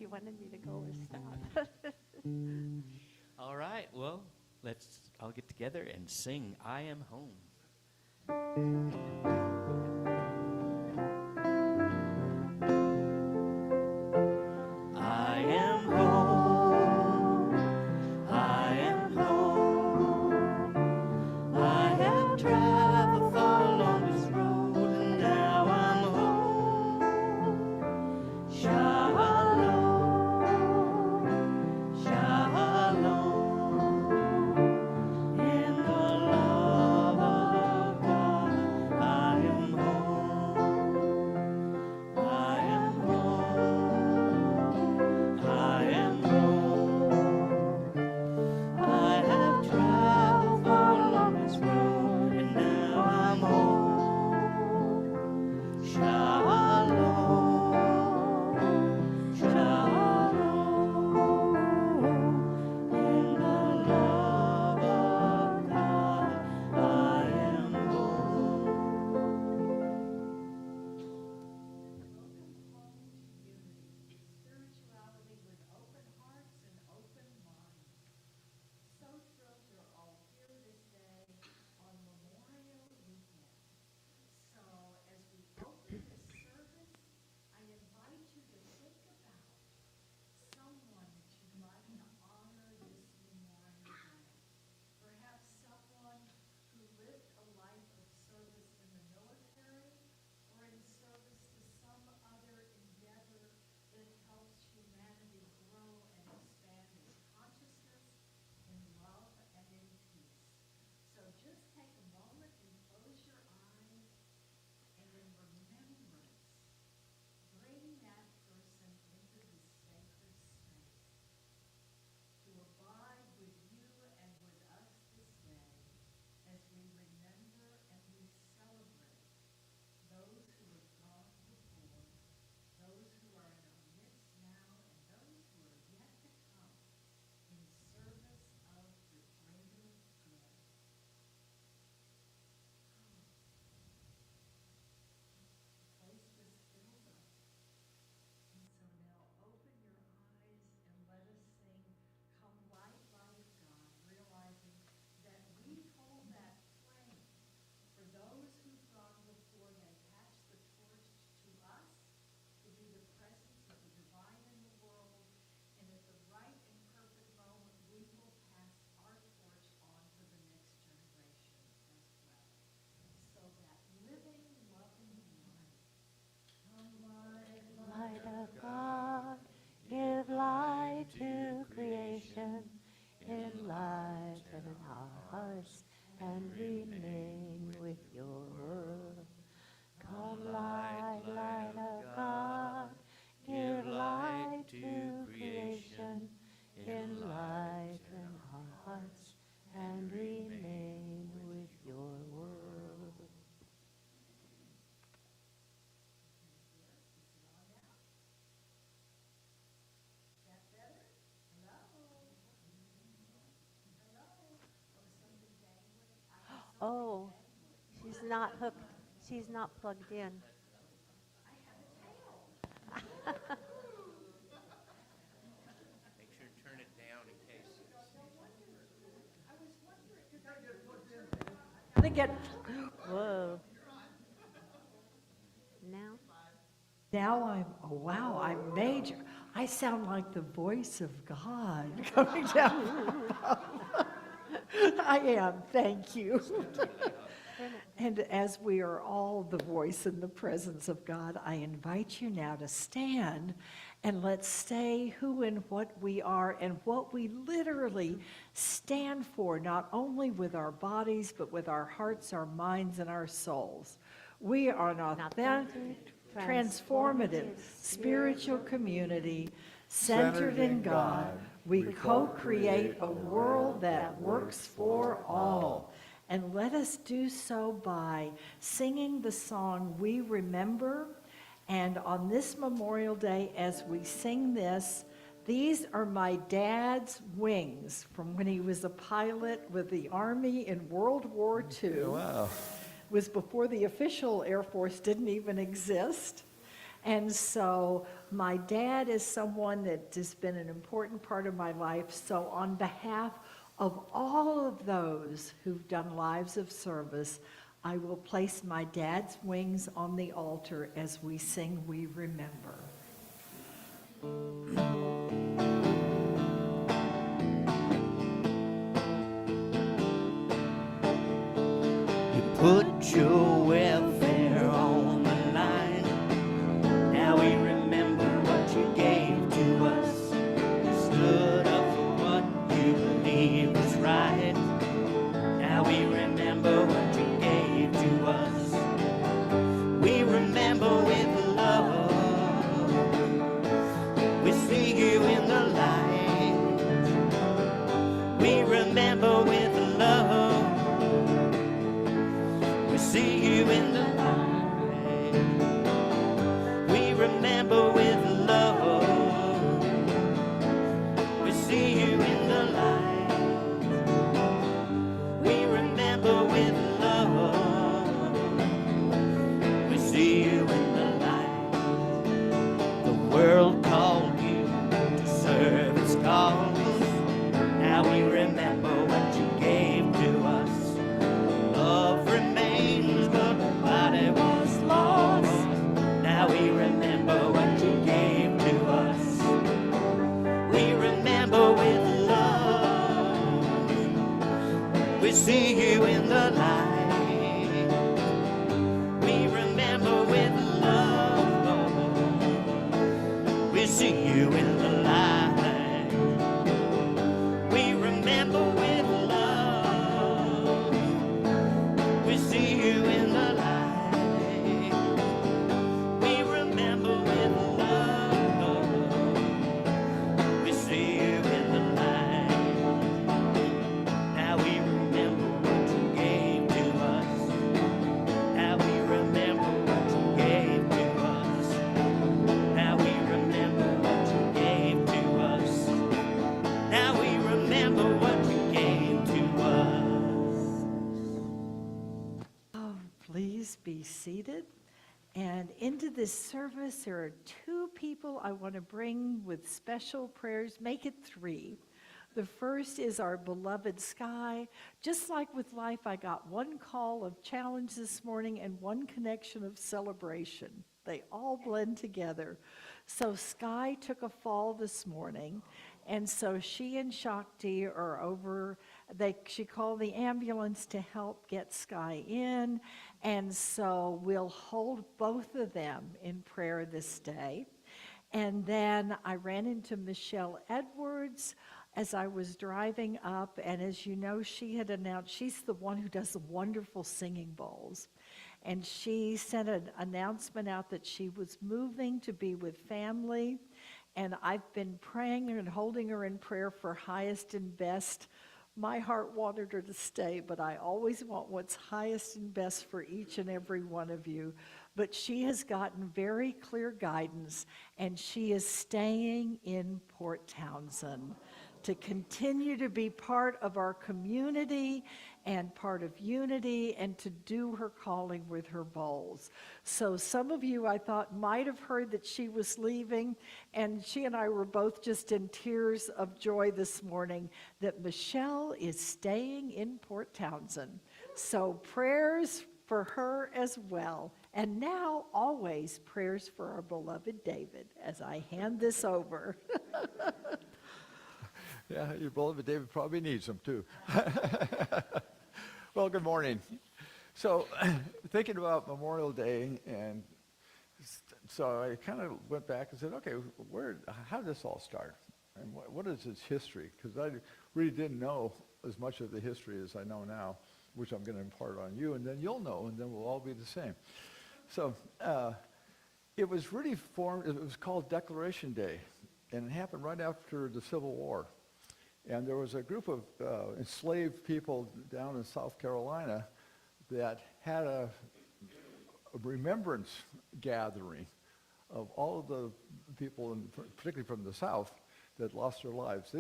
wanted me to go or stop. All right, well, let's all get together and sing I Am Home. I am home, I am home. I have traveled far along this road, and now I'm home. Shalom, shalom. In the love of God, I am home. I am home. I am home. I have traveled far along this road, and now I'm home. Shalom, shalom. In the love of God, I am home. Spirituality with open hearts and open minds. So thrilled you're all here this day on Memorial Weekend. So as we open this service, I invite you to think about someone that you'd like to honor this Memorial Day. Perhaps someone who lived a life of service in the military or in service to some other endeavor that helps humanity grow and expand in consciousness, in love, and in peace. So just take a moment and close your eyes, and in remembrance, bring that person into this sacred space to abide with you and with us this day as we remember and we celebrate those who have gone before, those who are in our midst now, and those who are yet to come in service of the greater good. The place just fills up. And so now open your eyes and let us sing Come Light, Light of God, realizing that we hold that flame for those who've gone before. They pass the torch to us to be the presence of the divine in the world. And at the right and perfect moment, we will pass our torch on to the next generation as well. So that living, loving light. Come light, Light of God, give light to creation, enlighten our hearts, and remain with your word. Come, light, light of God, give light to creation, enlighten our hearts, and remain with your word. Is that better? Hello? Hello? Oh, something dangling? I have something Oh, dangling. she's not hooked. She's not plugged in. I have a tail. Make sure to turn it down in case it's... No wonder. I was wondering. Gotta get. Whoa. Now? Now oh wow, I'm major. I sound like the voice of God coming down from above. I am, thank you. And as we are all the voice and the presence of God, I invite you now to stand and let's say who and what we are and what we literally stand for, not only with our bodies, but with our hearts, our minds, and our souls. We are an authentic, transformative, spiritual community centered in God. We co-create a world that works for all. And let us do so by singing the song We Remember. And on this Memorial Day, as we sing this, these are my dad's wings from when he was a pilot with the Army in World War II. Wow. Was before the official Air Force didn't even exist. And so my dad is someone that has been an important part of my life. So on behalf of all of those who've done lives of service, I will place my dad's wings on the altar as we sing We Remember. You put your welfare on the line. Now we remember what you gave to us. You stood up for what you believed was right. Now we remember what you gave to us. We remember with love. We see you in the light. We remember with love. We see you in the light. We remember with love. We see you in the light. We remember with love. We see you in the light. The world called you to serve its cause. Now we remember what you gave to us. Love remains, but nobody was lost. Now we remember what you gave to us. We remember with love. We see you in the light. We remember with love, Lord. We see you in the light. We remember with love. We see you in the light. We remember with love, Lord. We see you in the light. Now we remember what you gave to us. Now we remember what you gave to us. Now we remember what you gave to us. Now we remember what you gave to us. Oh, please be seated. And into this service, there are two people I want to bring with special prayers. Make it three. The first is our beloved Sky. Just like with life, I got one call of challenge this morning and one connection of celebration. They all blend together. So Sky took a fall this morning, and so she and Shakti are over. She called the ambulance to help get Sky in, and so we'll hold both of them in prayer this day. And then I ran into Michelle Edwards as I was driving up, and as you know, she had announced, she's the one who does the wonderful singing bowls. And she sent an announcement out that she was moving to be with family. And I've been praying and holding her in prayer for highest and best. My heart wanted her to stay, but I always want what's highest and best for each and every one of you. But she has gotten very clear guidance, and she is staying in Port Townsend to continue to be part of our community and part of unity and to do her calling with her bowls. So some of you, I thought, might have heard that she was leaving, and she and I were both just in tears of joy this morning that Michelle is staying in Port Townsend. So prayers for her as well. And now, always, prayers for our beloved David as I hand this over. Yeah, your beloved David probably needs them too. Well, good morning. So, thinking about Memorial Day, and so I kind of went back and said, okay, how did this all start? And what is its history? Because I really didn't know as much of the history as I know now, which I'm going to impart on you, and then you'll know, and then we'll all be the same. So, it was really formed, it was called Declaration Day, and it happened right after the Civil War. And there was a group of enslaved people down in South Carolina that had a remembrance gathering of all of the people, particularly from the South, that lost their lives.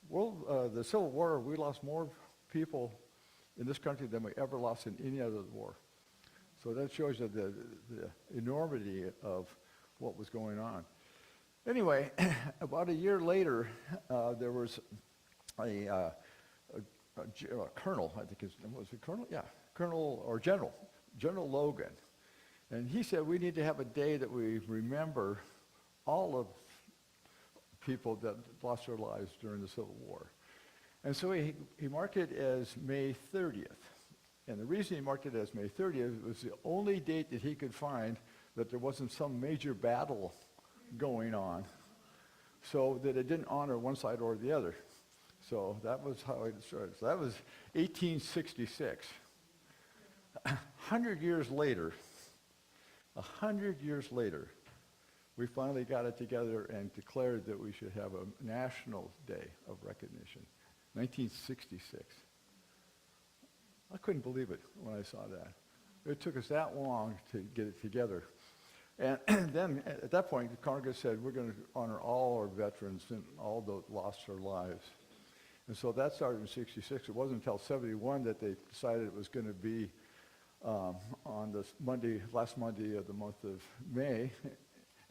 The Civil War, we lost more people in this country than we ever lost in any other war. So that shows you the enormity of what was going on. Anyway, about a year later, there was a colonel, I think was it colonel? Yeah, colonel or general Logan. And he said we need to have a day that we remember all of people that lost their lives during the Civil War. And so he marked it as May 30th. And the reason he marked it as May 30th was the only date that he could find that there wasn't some major battle going on, so that it didn't honor one side or the other. So that was how it started. So that was 1866. 100 years later, we finally got it together and declared that we should have a National Day of Recognition. 1966. I couldn't believe it when I saw that. It took us that long to get it together. And then at that point, Congress said, we're going to honor all our veterans and all those lost their lives. And so that started in 66. It wasn't until 71 that they decided it was going to be on this last Monday of the month of May.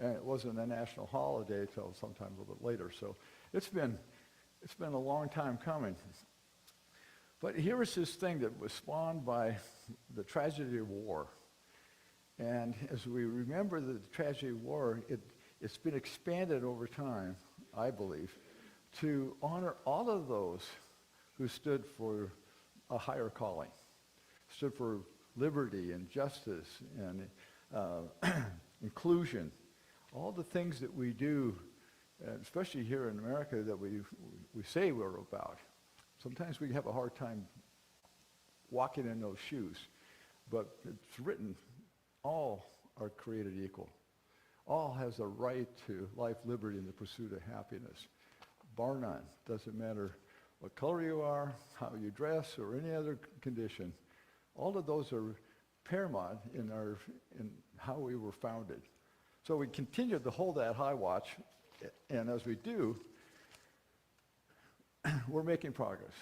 And it wasn't a national holiday until sometime a little bit later. So it's been a long time coming. But here was this thing that was spawned by the tragedy of war. And as we remember the tragedy of war, it's been expanded over time, I believe, to honor all of those who stood for a higher calling, stood for liberty and justice and inclusion. All the things that we do, especially here in America, that we say we're about. Sometimes we have a hard time walking in those shoes, but it's written, all are created equal. All has a right to life, liberty, and the pursuit of happiness. Bar none. Doesn't matter what color you are, how you dress, or any other condition. All of those are paramount in how we were founded. So we continue to hold that high watch, and as we do, we're making progress.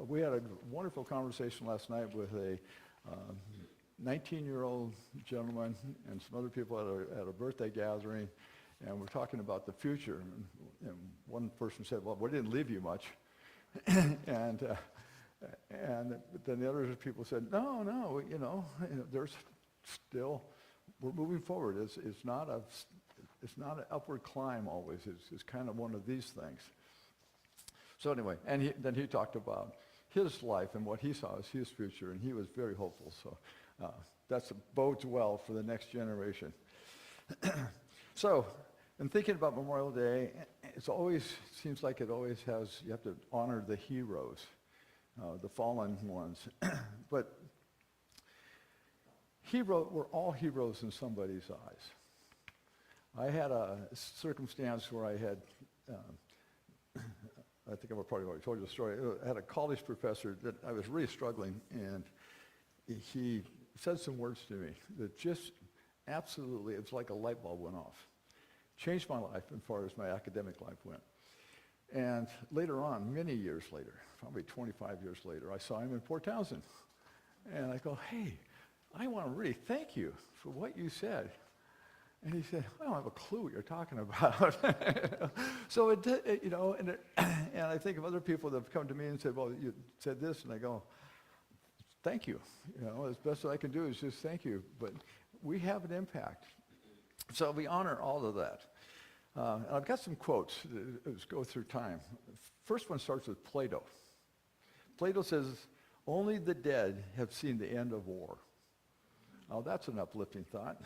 We had a wonderful conversation last night with a 19-year-old gentleman and some other people at a birthday gathering, and we're talking about the future. And one person said, well, we didn't leave you much. and then the other people said, no, there's still, we're moving forward. It's not an upward climb always. It's kind of one of these things. So anyway, and then he talked about his life and what he saw as his future, and he was very hopeful. So that bodes well for the next generation. So, in thinking about Memorial Day, seems like it always has, you have to honor the heroes, the fallen ones. But we're all heroes in somebody's eyes. I had a circumstance where I had, I think I've probably already told you the story. I had a college professor that I was really struggling, and he said some words to me that just absolutely, it's like a light bulb went off. Changed my life as far as my academic life went. And later on, many years later, probably 25 years later, I saw him in Port Townsend. And I go, hey, I want to really thank you for what you said. And he said, I don't have a clue what you're talking about. So and I think of other people that have come to me and said, well, you said this, and I go, thank you. As best I can do is just thank you. But we have an impact. So we honor all of that. And I've got some quotes that go through time. First one starts with Plato. Plato says, only the dead have seen the end of war. Now that's an uplifting thought.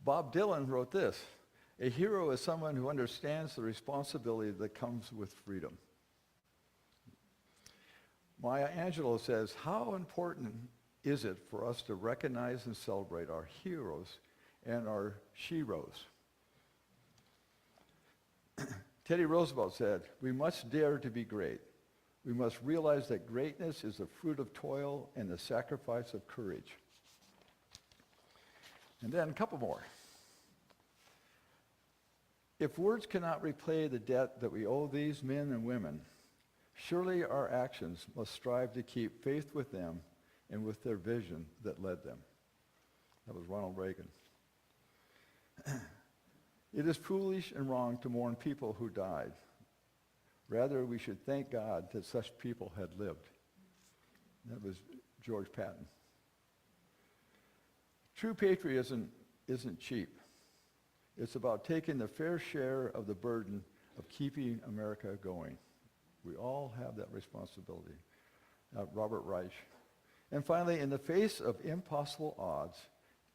Bob Dylan wrote this, a hero is someone who understands the responsibility that comes with freedom. Maya Angelou says, how important is it for us to recognize and celebrate our heroes and our sheroes? Teddy Roosevelt said, we must dare to be great. We must realize that greatness is the fruit of toil and the sacrifice of courage. And then a couple more. If words cannot repay the debt that we owe these men and women, surely our actions must strive to keep faith with them and with their vision that led them. That was Ronald Reagan. It is foolish and wrong to mourn people who died. Rather, we should thank God that such people had lived. That was George Patton. True patriotism isn't cheap. It's about taking the fair share of the burden of keeping America going. We all have that responsibility. Robert Reich. And finally, in the face of impossible odds,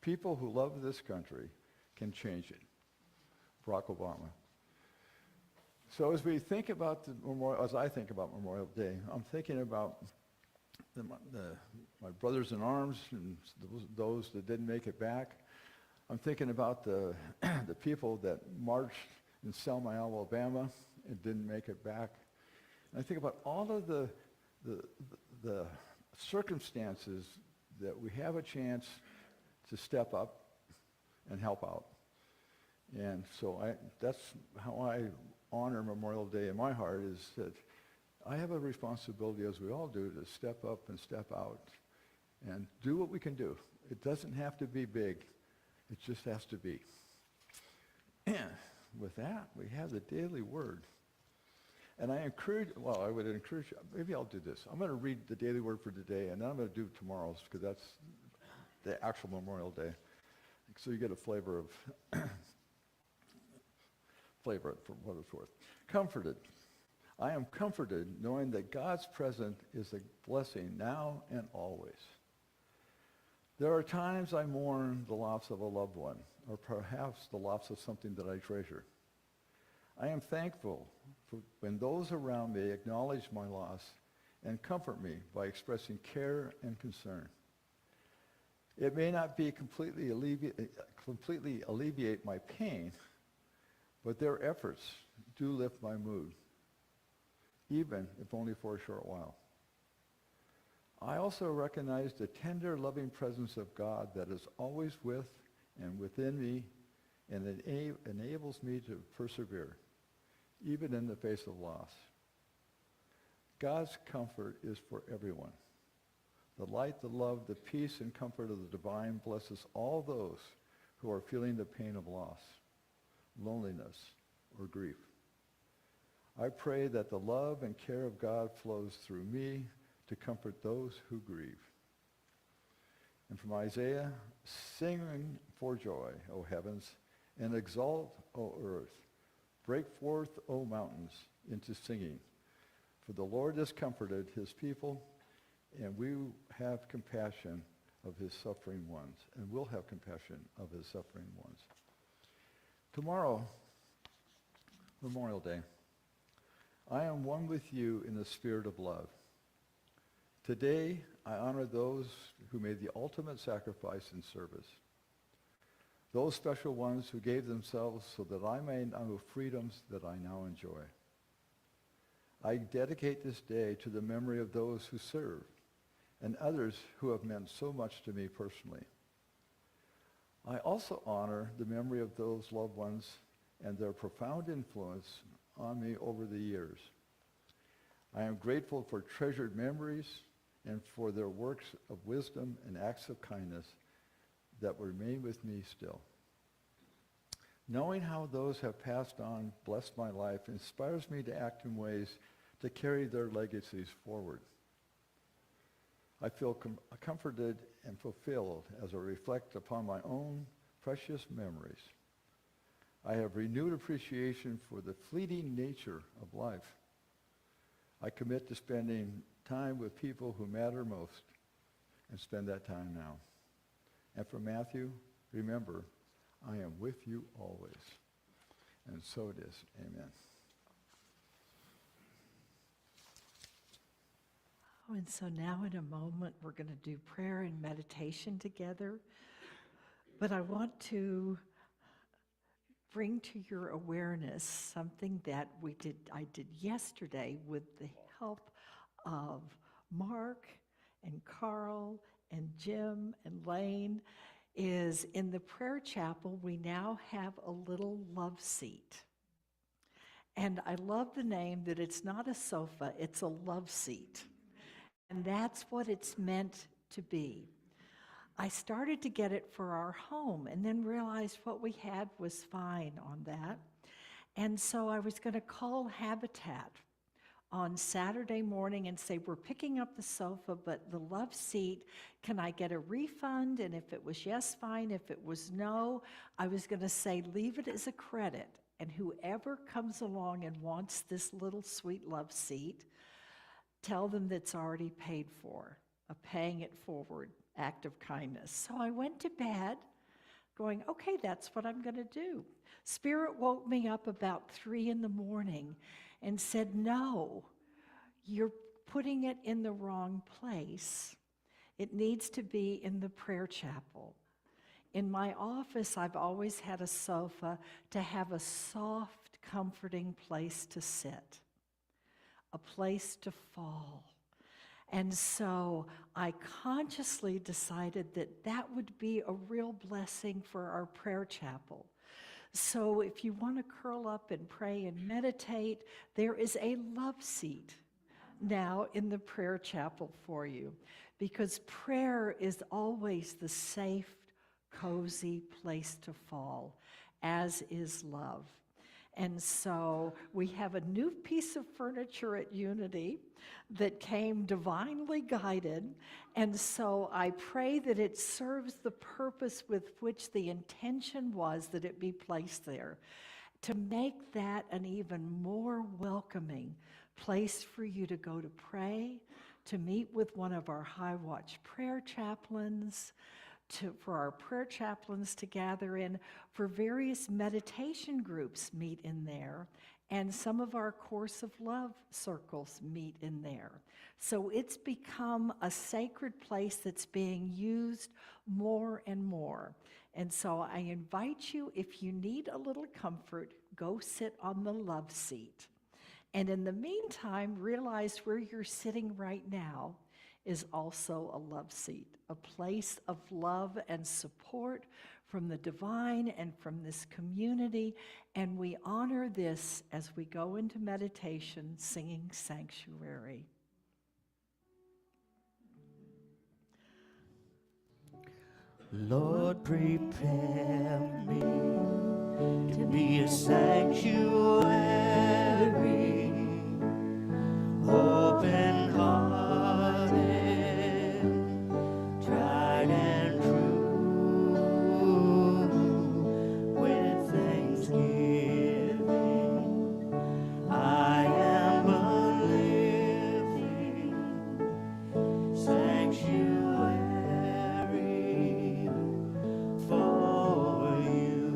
people who love this country can change it. Barack Obama. So as we think about the Memorial, as I think about Memorial Day, I'm thinking about my brothers in arms and those that didn't make it back. I'm thinking about the people that marched in Selma, Alabama, and didn't make it back. And I think about all of the circumstances that we have a chance to step up and help out. And so that's how I honor Memorial Day in my heart, is that I have a responsibility, as we all do, to step up and step out and do what we can do. It doesn't have to be big. It just has to be. And with that, we have the daily word. And I would encourage you, maybe I'll do this. I'm going to read the daily word for today, and then I'm going to do tomorrow's, because that's the actual Memorial Day. So you get a flavor of it for what it's worth. Comforted. I am comforted knowing that God's presence is a blessing now and always. There are times I mourn the loss of a loved one, or perhaps the loss of something that I treasure. I am thankful for when those around me acknowledge my loss and comfort me by expressing care and concern. It may not be completely alleviate my pain, but their efforts do lift my mood, even if only for a short while. I also recognize the tender, loving presence of God that is always with and within me, and it enables me to persevere, even in the face of loss. God's comfort is for everyone. The light, the love, the peace, and comfort of the divine blesses all those who are feeling the pain of loss, loneliness, or grief. I pray that the love and care of God flows through me to comfort those who grieve. And from Isaiah, sing for joy, O heavens, and exult, O earth. Break forth, O mountains, into singing. For the Lord has comforted his people, and we have compassion of his suffering ones, and will have compassion of his suffering ones. Tomorrow, Memorial Day, I am one with you in the spirit of love. Today, I honor those who made the ultimate sacrifice in service. Those special ones who gave themselves so that I may know freedoms that I now enjoy. I dedicate this day to the memory of those who served and others who have meant so much to me personally. I also honor the memory of those loved ones and their profound influence on me over the years. I am grateful for treasured memories and for their works of wisdom and acts of kindness that remain with me still. Knowing how those have passed on blessed my life inspires me to act in ways to carry their legacies forward. I feel comforted and fulfilled as I reflect upon my own precious memories. I have renewed appreciation for the fleeting nature of life. I commit to spending time with people who matter most and spend that time now. And for Matthew, remember, I am with you always. And so it is. Amen. Oh, and so now in a moment, we're going to do prayer and meditation together. But I want to bring to your awareness something that I did yesterday with the help of Mark and Carl and Jim and Lane. Is in the prayer chapel, we now have a little love seat. And I love the name that it's not a sofa, it's a love seat. And that's what it's meant to be. I started to get it for our home and then realized what we had was fine on that. And so I was going to call Habitat on Saturday morning and say, we're picking up the sofa, but the love seat, can I get a refund? And if it was yes, fine. If it was no, I was going to say, leave it as a credit. And whoever comes along and wants this little sweet love seat, tell them that's already paid for, a paying it forward act of kindness. So I went to bed going, okay, that's what I'm going to do. Spirit woke me up about 3 a.m. and said, no, you're putting it in the wrong place. It needs to be in the prayer chapel. In my office, I've always had a sofa to have a soft, comforting place to sit, a place to fall. And so I consciously decided that that would be a real blessing for our prayer chapel. So if you want to curl up and pray and meditate, there is a love seat now in the prayer chapel for you, because prayer is always the safe, cozy place to fall, as is love. And so we have a new piece of furniture at Unity that came divinely guided. And so I pray that it serves the purpose with which the intention was that it be placed there, to make that an even more welcoming place for you to go to pray, to meet with one of our High Watch prayer chaplains, for our prayer chaplains to gather in, for various meditation groups meet in there, and some of our Course of Love circles meet in there. So it's become a sacred place that's being used more and more. And so I invite you, if you need a little comfort, go sit on the love seat. And in the meantime, realize where you're sitting right now is also a love seat, a place of love and support from the divine and from this community. And we honor this as we go into meditation, singing Sanctuary. Lord, prepare me to be a sanctuary, open hearted, tried and true, with thanksgiving. I am a living sanctuary for you.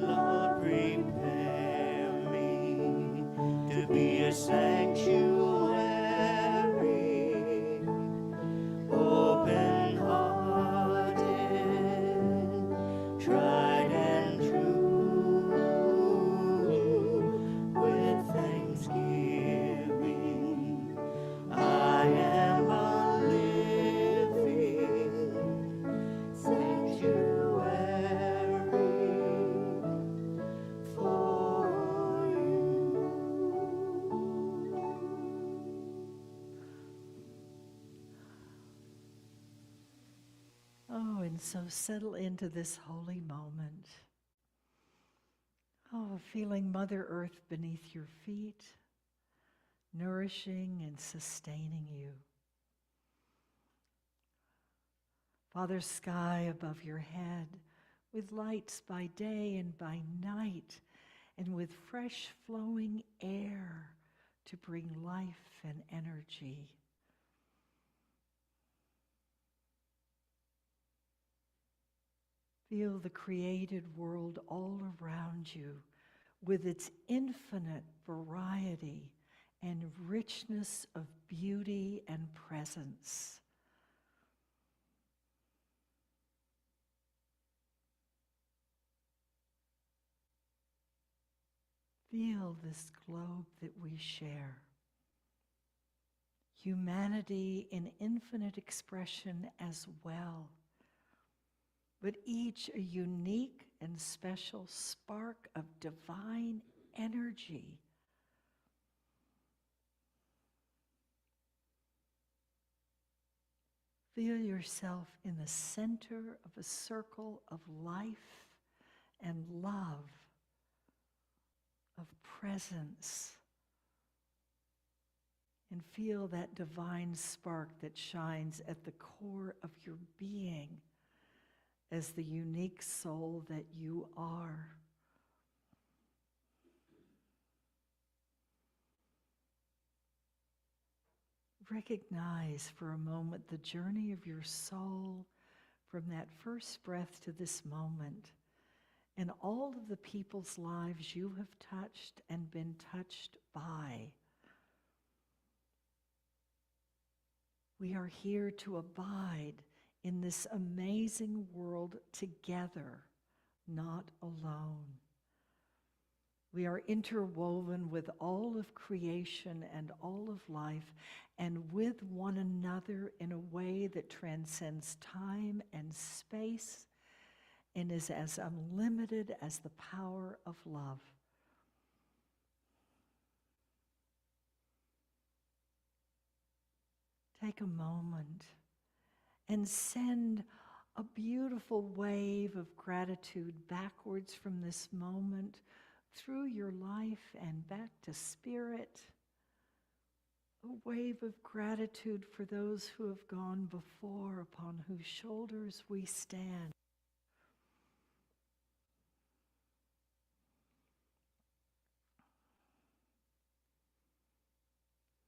Lord, prepare me to be a sanctuary, open-hearted, tried and true, with thanksgiving. I am a living sanctuary for you. Oh, and so settle into this holy moment. Oh, feeling Mother Earth beneath your feet, nourishing and sustaining you. Father Sky above your head, with lights by day and by night, and with fresh flowing air to bring life and energy. Feel the created world all around you with its infinite variety and richness of beauty and presence. Feel this globe that we share. Humanity in infinite expression as well, but each a unique and special spark of divine energy. Feel yourself in the center of a circle of life and love, of presence. And feel that divine spark that shines at the core of your being as the unique soul that you are. Recognize for a moment the journey of your soul from that first breath to this moment, and all of the people's lives you have touched and been touched by. We are here to abide in this amazing world together, not alone. We are interwoven with all of creation and all of life, and with one another in a way that transcends time and space and is as unlimited as the power of love. Take a moment and send a beautiful wave of gratitude backwards from this moment through your life and back to spirit. A wave of gratitude for those who have gone before, upon whose shoulders we stand.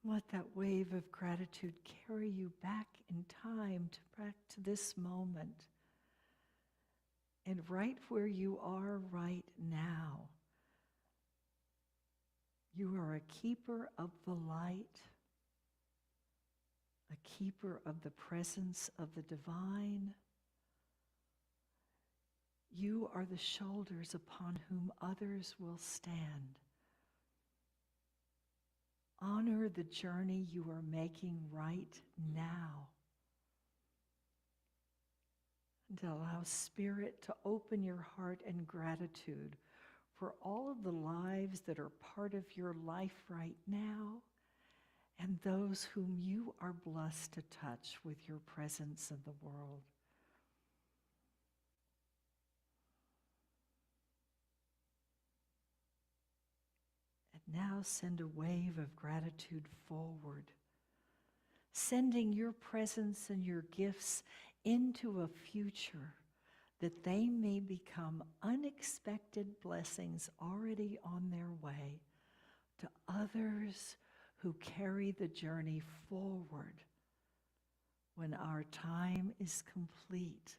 Let that wave of gratitude carry you back in time, back to this moment. And right where you are right now, you are a keeper of the light, a keeper of the presence of the divine. You are the shoulders upon whom others will stand. Honor the journey you are making right now. And allow Spirit to open your heart in gratitude for all of the lives that are part of your life right now, and those whom you are blessed to touch with your presence in the world. Now send a wave of gratitude forward, sending your presence and your gifts into a future that they may become unexpected blessings already on their way to others who carry the journey forward when our time is complete.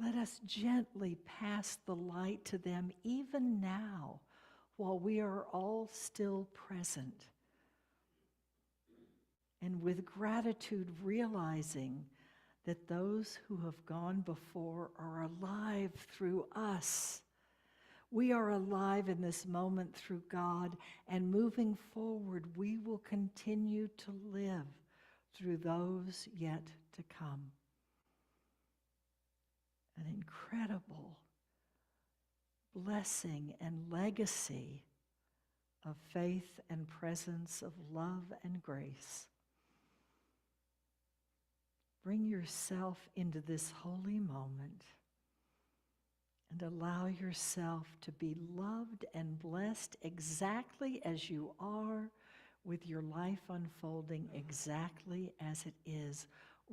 Let us gently pass the light to them even now, while we are all still present. And with gratitude, realizing that those who have gone before are alive through us. We are alive in this moment through God, and moving forward, we will continue to live through those yet to come. An incredible blessing and legacy of faith and presence, of love and grace. Bring yourself into this holy moment and allow yourself to be loved and blessed exactly as you are, with your life unfolding exactly as it is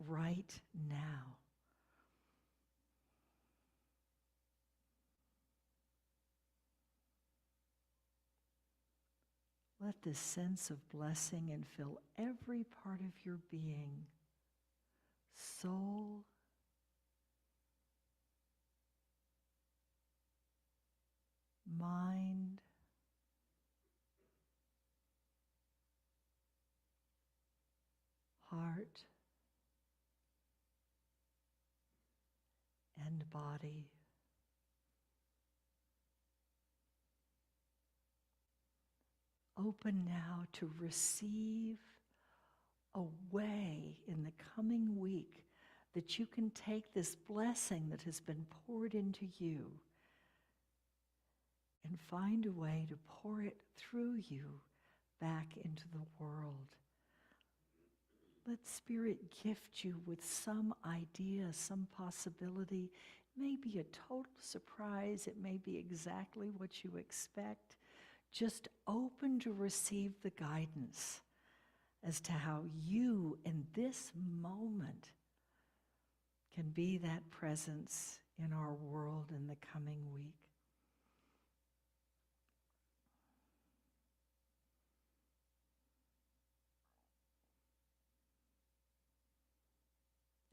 right now. Let this sense of blessing infill every part of your being, soul, mind, heart, and body. Open now to receive a way in the coming week that you can take this blessing that has been poured into you and find a way to pour it through you back into the world. Let Spirit gift you with some idea, some possibility. It may be a total surprise. It may be exactly what you expect. Just open to receive the guidance as to how you, in this moment, can be that presence in our world in the coming week.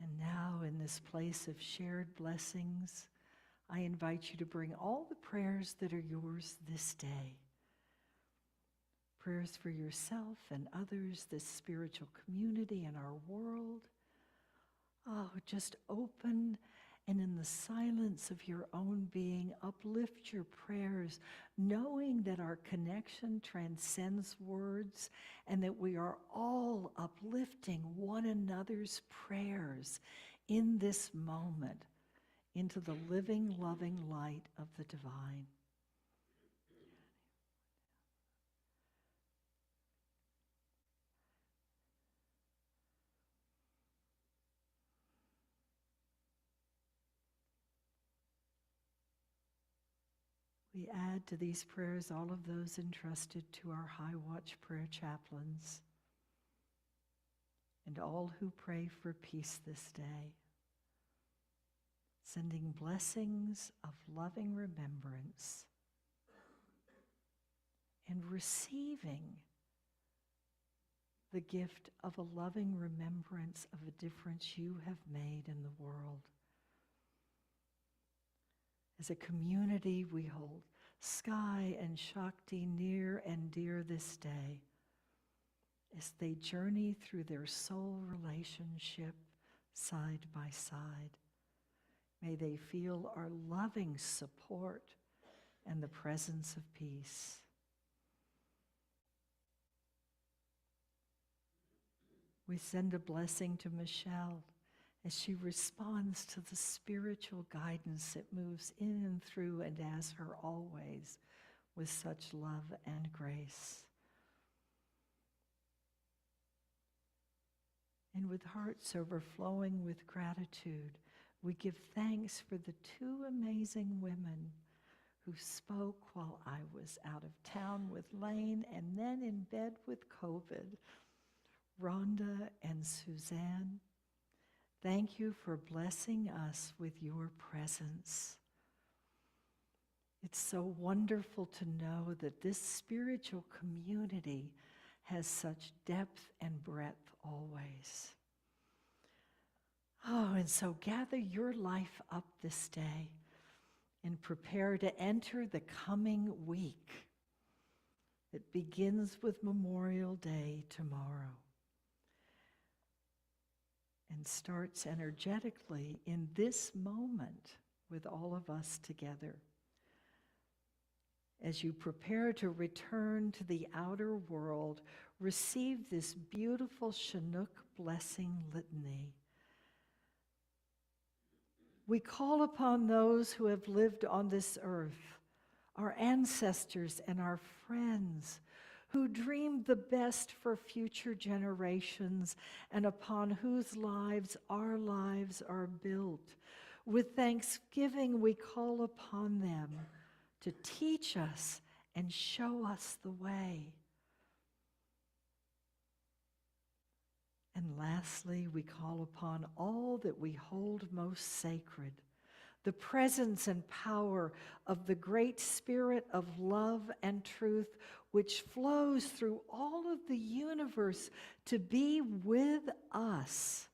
And now, in this place of shared blessings, I invite you to bring all the prayers that are yours this day. Prayers for yourself and others, this spiritual community and our world. Oh, just open and in the silence of your own being, uplift your prayers, knowing that our connection transcends words and that we are all uplifting one another's prayers in this moment into the living, loving light of the divine. We add to these prayers all of those entrusted to our High Watch prayer chaplains and all who pray for peace this day, sending blessings of loving remembrance and receiving the gift of a loving remembrance of a difference you have made in the world. As a community, we hold Sky and Shakti near and dear this day as they journey through their soul relationship side by side. May they feel our loving support and the presence of peace. We send a blessing to Michelle as she responds to the spiritual guidance that moves in and through and as her always with such love and grace. And with hearts overflowing with gratitude, we give thanks for the two amazing women who spoke while I was out of town with Lane and then in bed with COVID, Rhonda and Suzanne. Thank you for blessing us with your presence. It's so wonderful to know that this spiritual community has such depth and breadth always. Oh, and so gather your life up this day and prepare to enter the coming week that begins with Memorial Day tomorrow and starts energetically in this moment with all of us together. As you prepare to return to the outer world, receive this beautiful Chinook blessing litany. We call upon those who have lived on this earth, our ancestors and our friends, who dreamed the best for future generations and upon whose lives our lives are built. With thanksgiving, we call upon them to teach us and show us the way. And lastly, we call upon all that we hold most sacred, the presence and power of the great Spirit of love and truth which flows through all of the universe to be with us,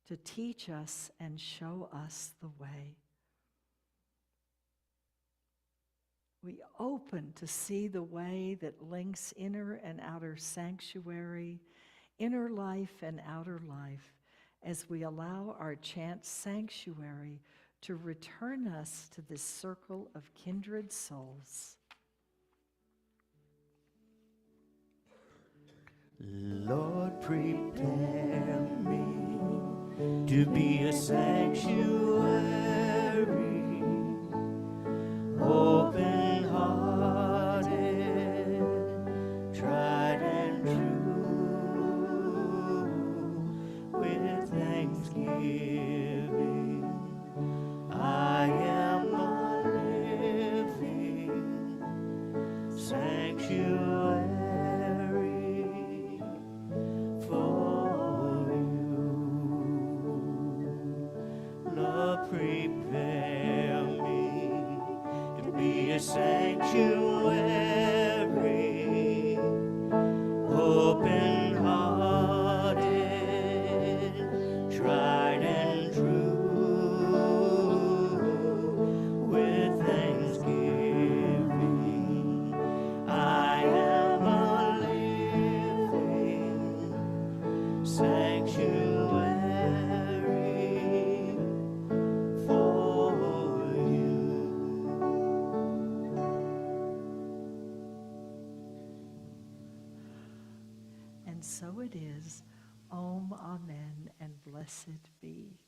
to teach us and show us the way. We open to see the way that links inner and outer sanctuary, inner life and outer life, as we allow our chant sanctuary to return us to this circle of kindred souls. Lord, prepare me to be a sanctuary, open-hearted, tried and true. living. I am a living sanctuary for you. Lord, prepare me to be a sanctuary, open-hearted, tried and true, with thanksgiving. I am a living sanctuary for you. And so it is. Om, amen, and blessed be.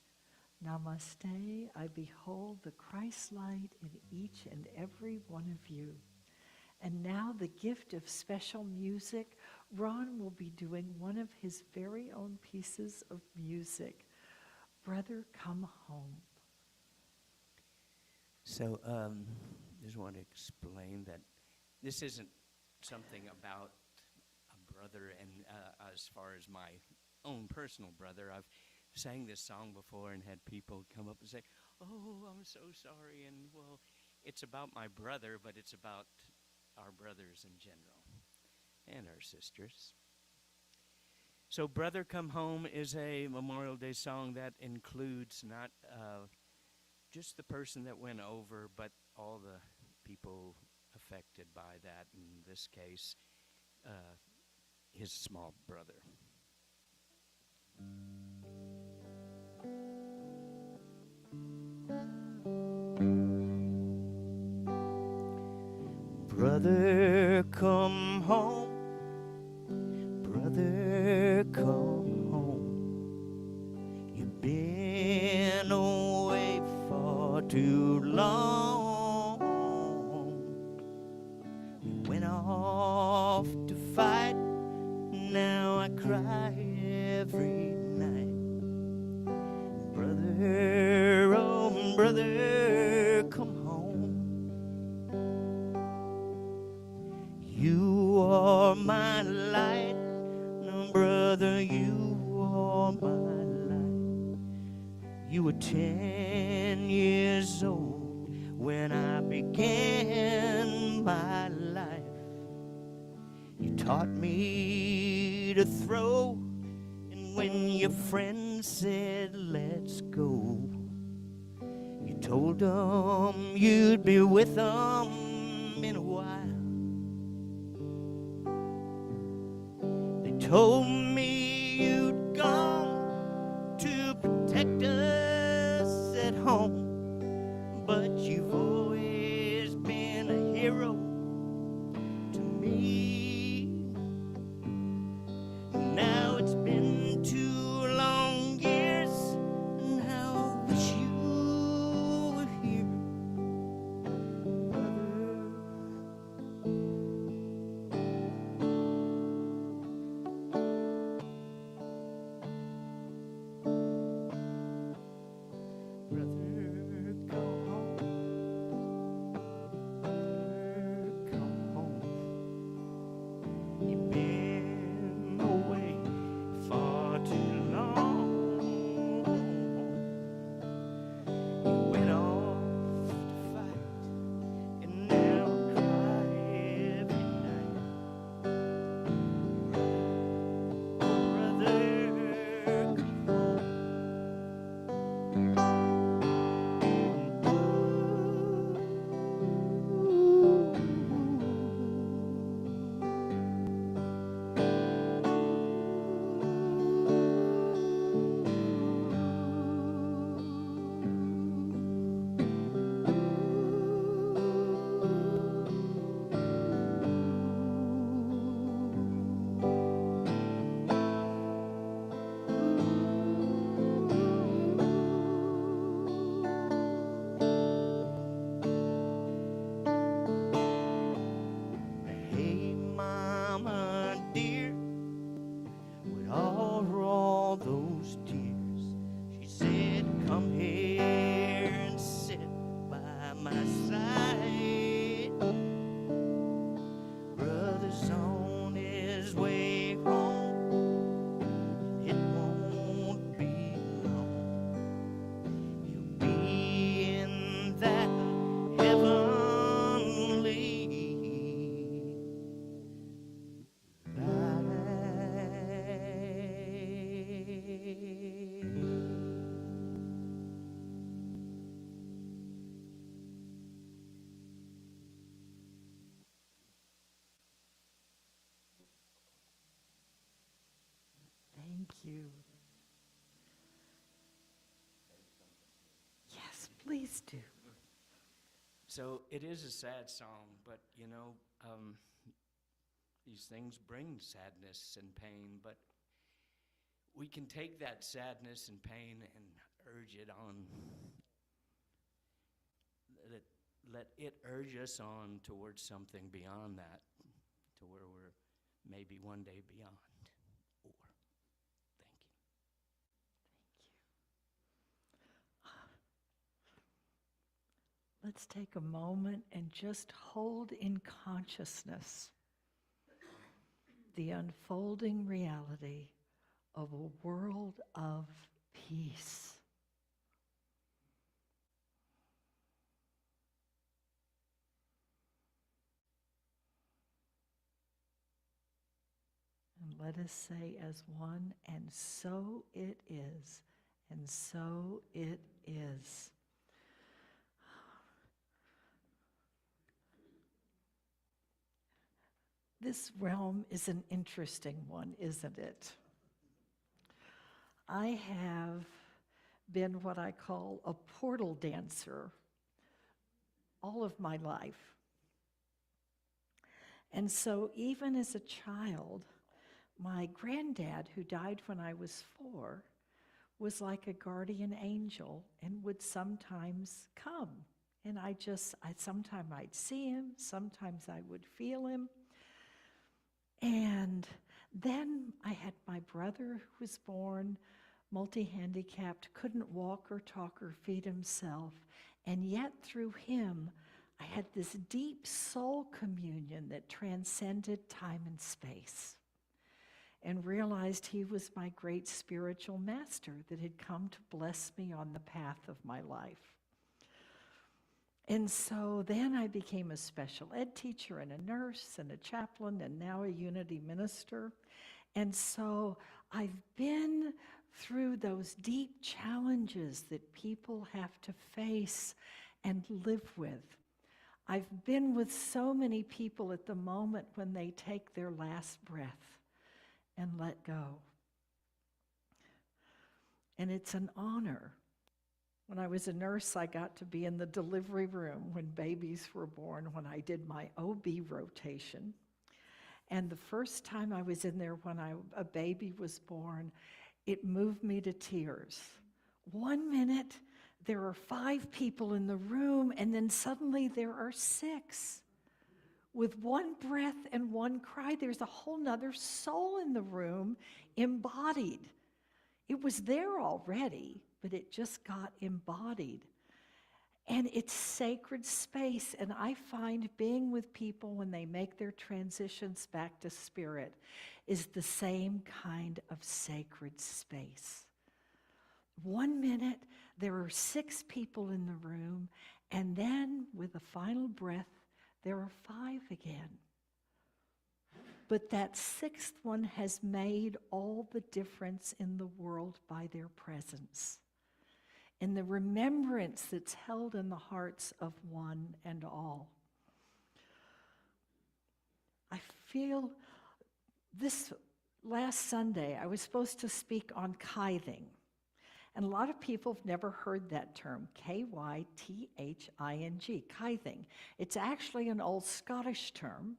Namaste. I behold the Christ light in each and every one of you. And now the gift of special music. Ron will be doing one of his very own pieces of music. Brother, come home. So, just want to explain that this isn't something about a brother, and as far as my own personal brother, I've sang this song before and had people come up and say, "Oh, I'm so sorry," and well, it's about my brother, but it's about our brothers in general and our sisters. So, Brother Come Home is a Memorial Day song that includes not just the person that went over, but all the people affected by that, in this case, his small brother. Brother, come home. Brother, come home. You've been away for too long. You went off to fight. Now I cry every night. Brother, oh brother, come home. You are my light, no brother, you are my light. You were 10 years old when I began my life. You taught me to throw, and when your friends said, let's go, you told them you'd be with them in a while. They told me you'd gone to protect us at home, but you've always been a hero to me. Now it's been 2 long years, and I wish you were here, brother, come home. Brother, come home. You've been away far too long. You went off to fight, and now cry every night. Brother, come home. So it is a sad song, but these things bring sadness and pain, but we can take that sadness and pain and urge it on. Let it urge us on towards something beyond that, to where we're maybe one day beyond. Or, thank you. Let's take a moment and just hold in consciousness the unfolding reality of a world of peace. And let us say as one, and so it is, and so it is. This realm is an interesting one, isn't it? I have been what I call a portal dancer all of my life. And so even as a child, my granddad, who died when I was 4, was like a guardian angel and would sometimes come. And sometimes I'd see him, sometimes I would feel him. And then I had my brother who was born multi-handicapped, couldn't walk or talk or feed himself. And yet through him, I had this deep soul communion that transcended time and space, and realized he was my great spiritual master that had come to bless me on the path of my life. And so then I became a special ed teacher and a nurse and a chaplain and now a unity minister. And so I've been through those deep challenges that people have to face and live with. I've been with so many people at the moment when they take their last breath and let go. And it's an honor. When I was a nurse, I got to be in the delivery room when babies were born, when I did my OB rotation. And the first time I was in there when a baby was born, it moved me to tears. 1 minute, there are 5 people in the room, and then suddenly there are 6. With 1 breath and 1 cry, there's a whole nother soul in the room embodied. It was there already, but it just got embodied. And it's sacred space, and I find being with people when they make their transitions back to spirit is the same kind of sacred space. 1 minute, there are 6 people in the room, and then with a final breath, there are 5 again. But that 6th one has made all the difference in the world by their presence, and the remembrance that's held in the hearts of one and all. I feel this last Sunday, I was supposed to speak on kything. And a lot of people have never heard that term, Kything, kything. It's actually an old Scottish term,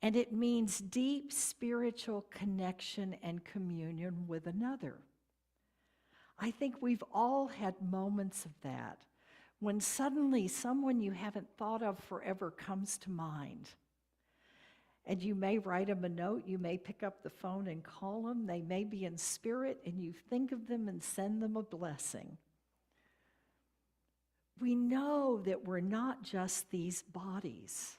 and it means deep spiritual connection and communion with another. I think we've all had moments of that, when suddenly someone you haven't thought of forever comes to mind. And you may write them a note, you may pick up the phone and call them, they may be in spirit, and you think of them and send them a blessing. We know that we're not just these bodies.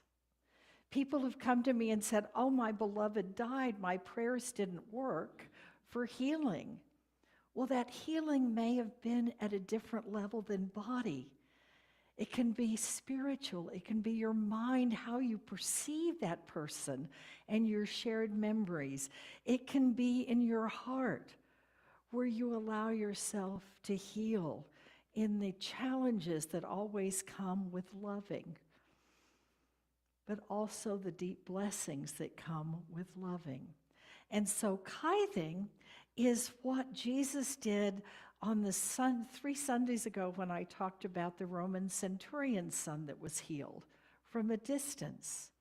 People have come to me and said, "Oh, my beloved died, my prayers didn't work for healing." Well, that healing may have been at a different level than body. It can be spiritual. It can be your mind, how you perceive that person and your shared memories. It can be in your heart, where you allow yourself to heal in the challenges that always come with loving, but also the deep blessings that come with loving. And so kything is what Jesus did on the 3 Sundays ago when I talked about the Roman centurion's son that was healed from a distance.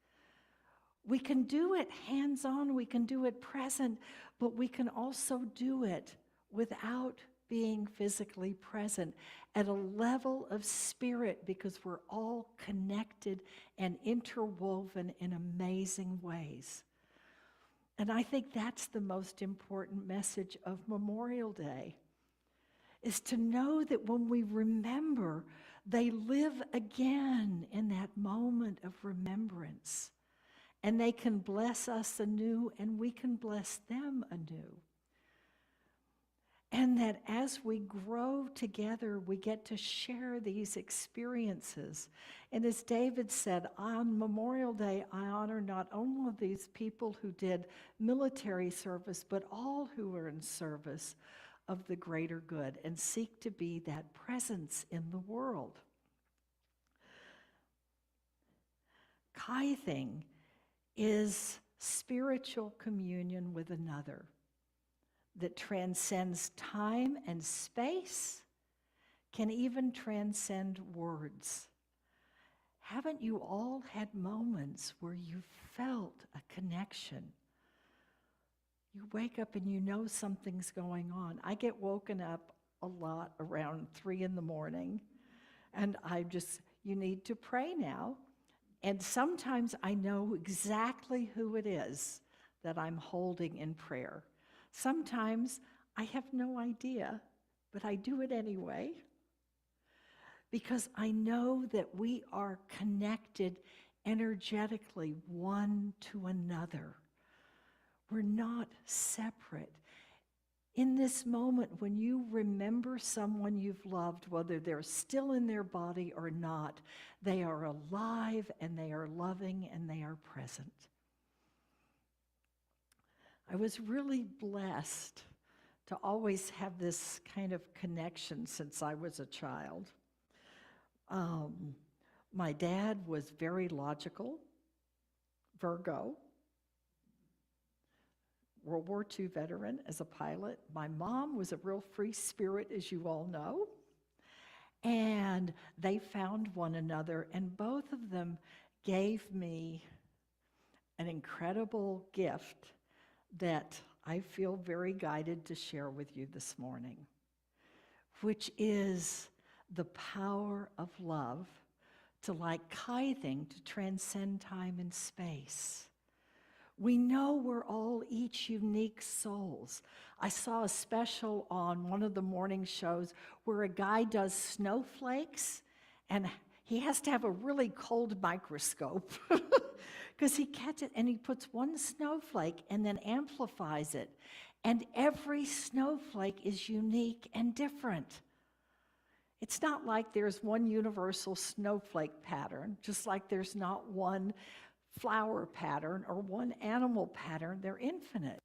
We can do it hands-on, we can do it present, but we can also do it without being physically present at a level of spirit, because we're all connected and interwoven in amazing ways. And I think that's the most important message of Memorial Day, is to know that when we remember, they live again in that moment of remembrance. And they can bless us anew, and we can bless them anew. And that as we grow together, we get to share these experiences. And as David said, on Memorial Day, I honor not only these people who did military service, but all who are in service of the greater good and seek to be that presence in the world. Tithing is spiritual communion with another that transcends time and space, can even transcend words. Haven't you all had moments where you felt a connection? You wake up and you know something's going on. I get woken up a lot around 3 in the morning, and you need to pray now. And sometimes I know exactly who it is that I'm holding in prayer. Sometimes I have no idea, but I do it anyway, because I know that we are connected energetically one to another. We're not separate. In this moment, when you remember someone you've loved, whether they're still in their body or not, they are alive and they are loving and they are present. I was really blessed to always have this kind of connection since I was a child. My dad was very logical, Virgo, World War II veteran as a pilot. My mom was a real free spirit, as you all know. And they found one another, and both of them gave me an incredible gift that I feel very guided to share with you this morning, which is the power of love to, like tithing, to transcend time and space. We know we're all each unique souls. I saw a special on one of the morning shows where a guy does snowflakes, and he has to have a really cold microscope because he catches it and he puts one snowflake and then amplifies it. And every snowflake is unique and different. It's not like there's one universal snowflake pattern, just like there's not one flower pattern or one animal pattern. They're infinite.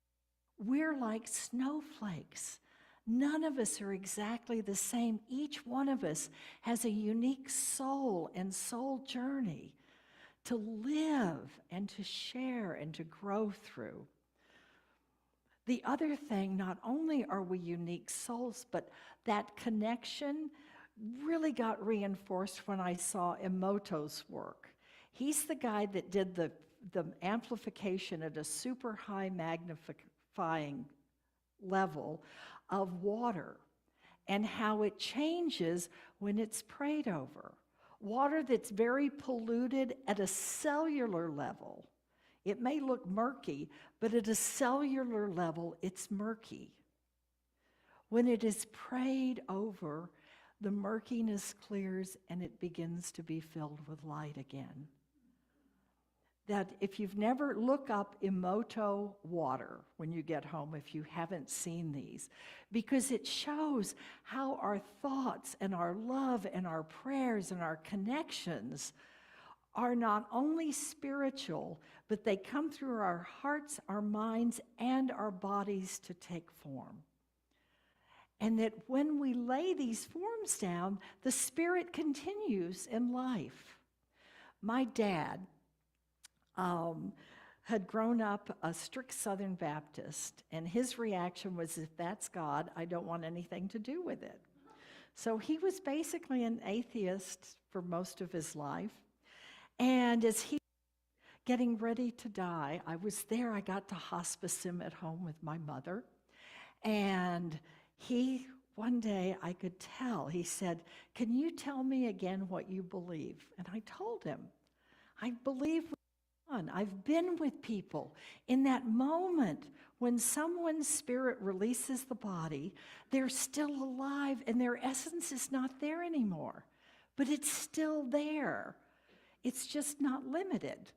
We're like snowflakes. None of us are exactly the same. Each one of us has a unique soul and soul journey to live and to share and to grow through. The other thing, not only are we unique souls, but that connection really got reinforced when I saw Emoto's work. He's the guy that did the amplification at a super high magnifying level of water and how it changes when it's prayed over. Water that's very polluted at a cellular level. It may look murky, but at a cellular level, it's murky. When it is prayed over, the murkiness clears and it begins to be filled with light again. That if you've never, look up Emoto water when you get home if you haven't seen these, because it shows how our thoughts and our love and our prayers and our connections are not only spiritual, but they come through our hearts, our minds, and our bodies to take form. And that when we lay these forms down, the spirit continues in life. My dad had grown up a strict Southern Baptist, and his reaction was, if that's God, I don't want anything to do with it. So he was basically an atheist for most of his life. And as he was getting ready to die, I was there. I got to hospice him at home with my mother. And one day I could tell, he said, "Can you tell me again what you believe?" And I told him, I believe I've been with people in that moment when someone's spirit releases the body, they're still alive and their essence is not there anymore, but it's still there. It's just not limited.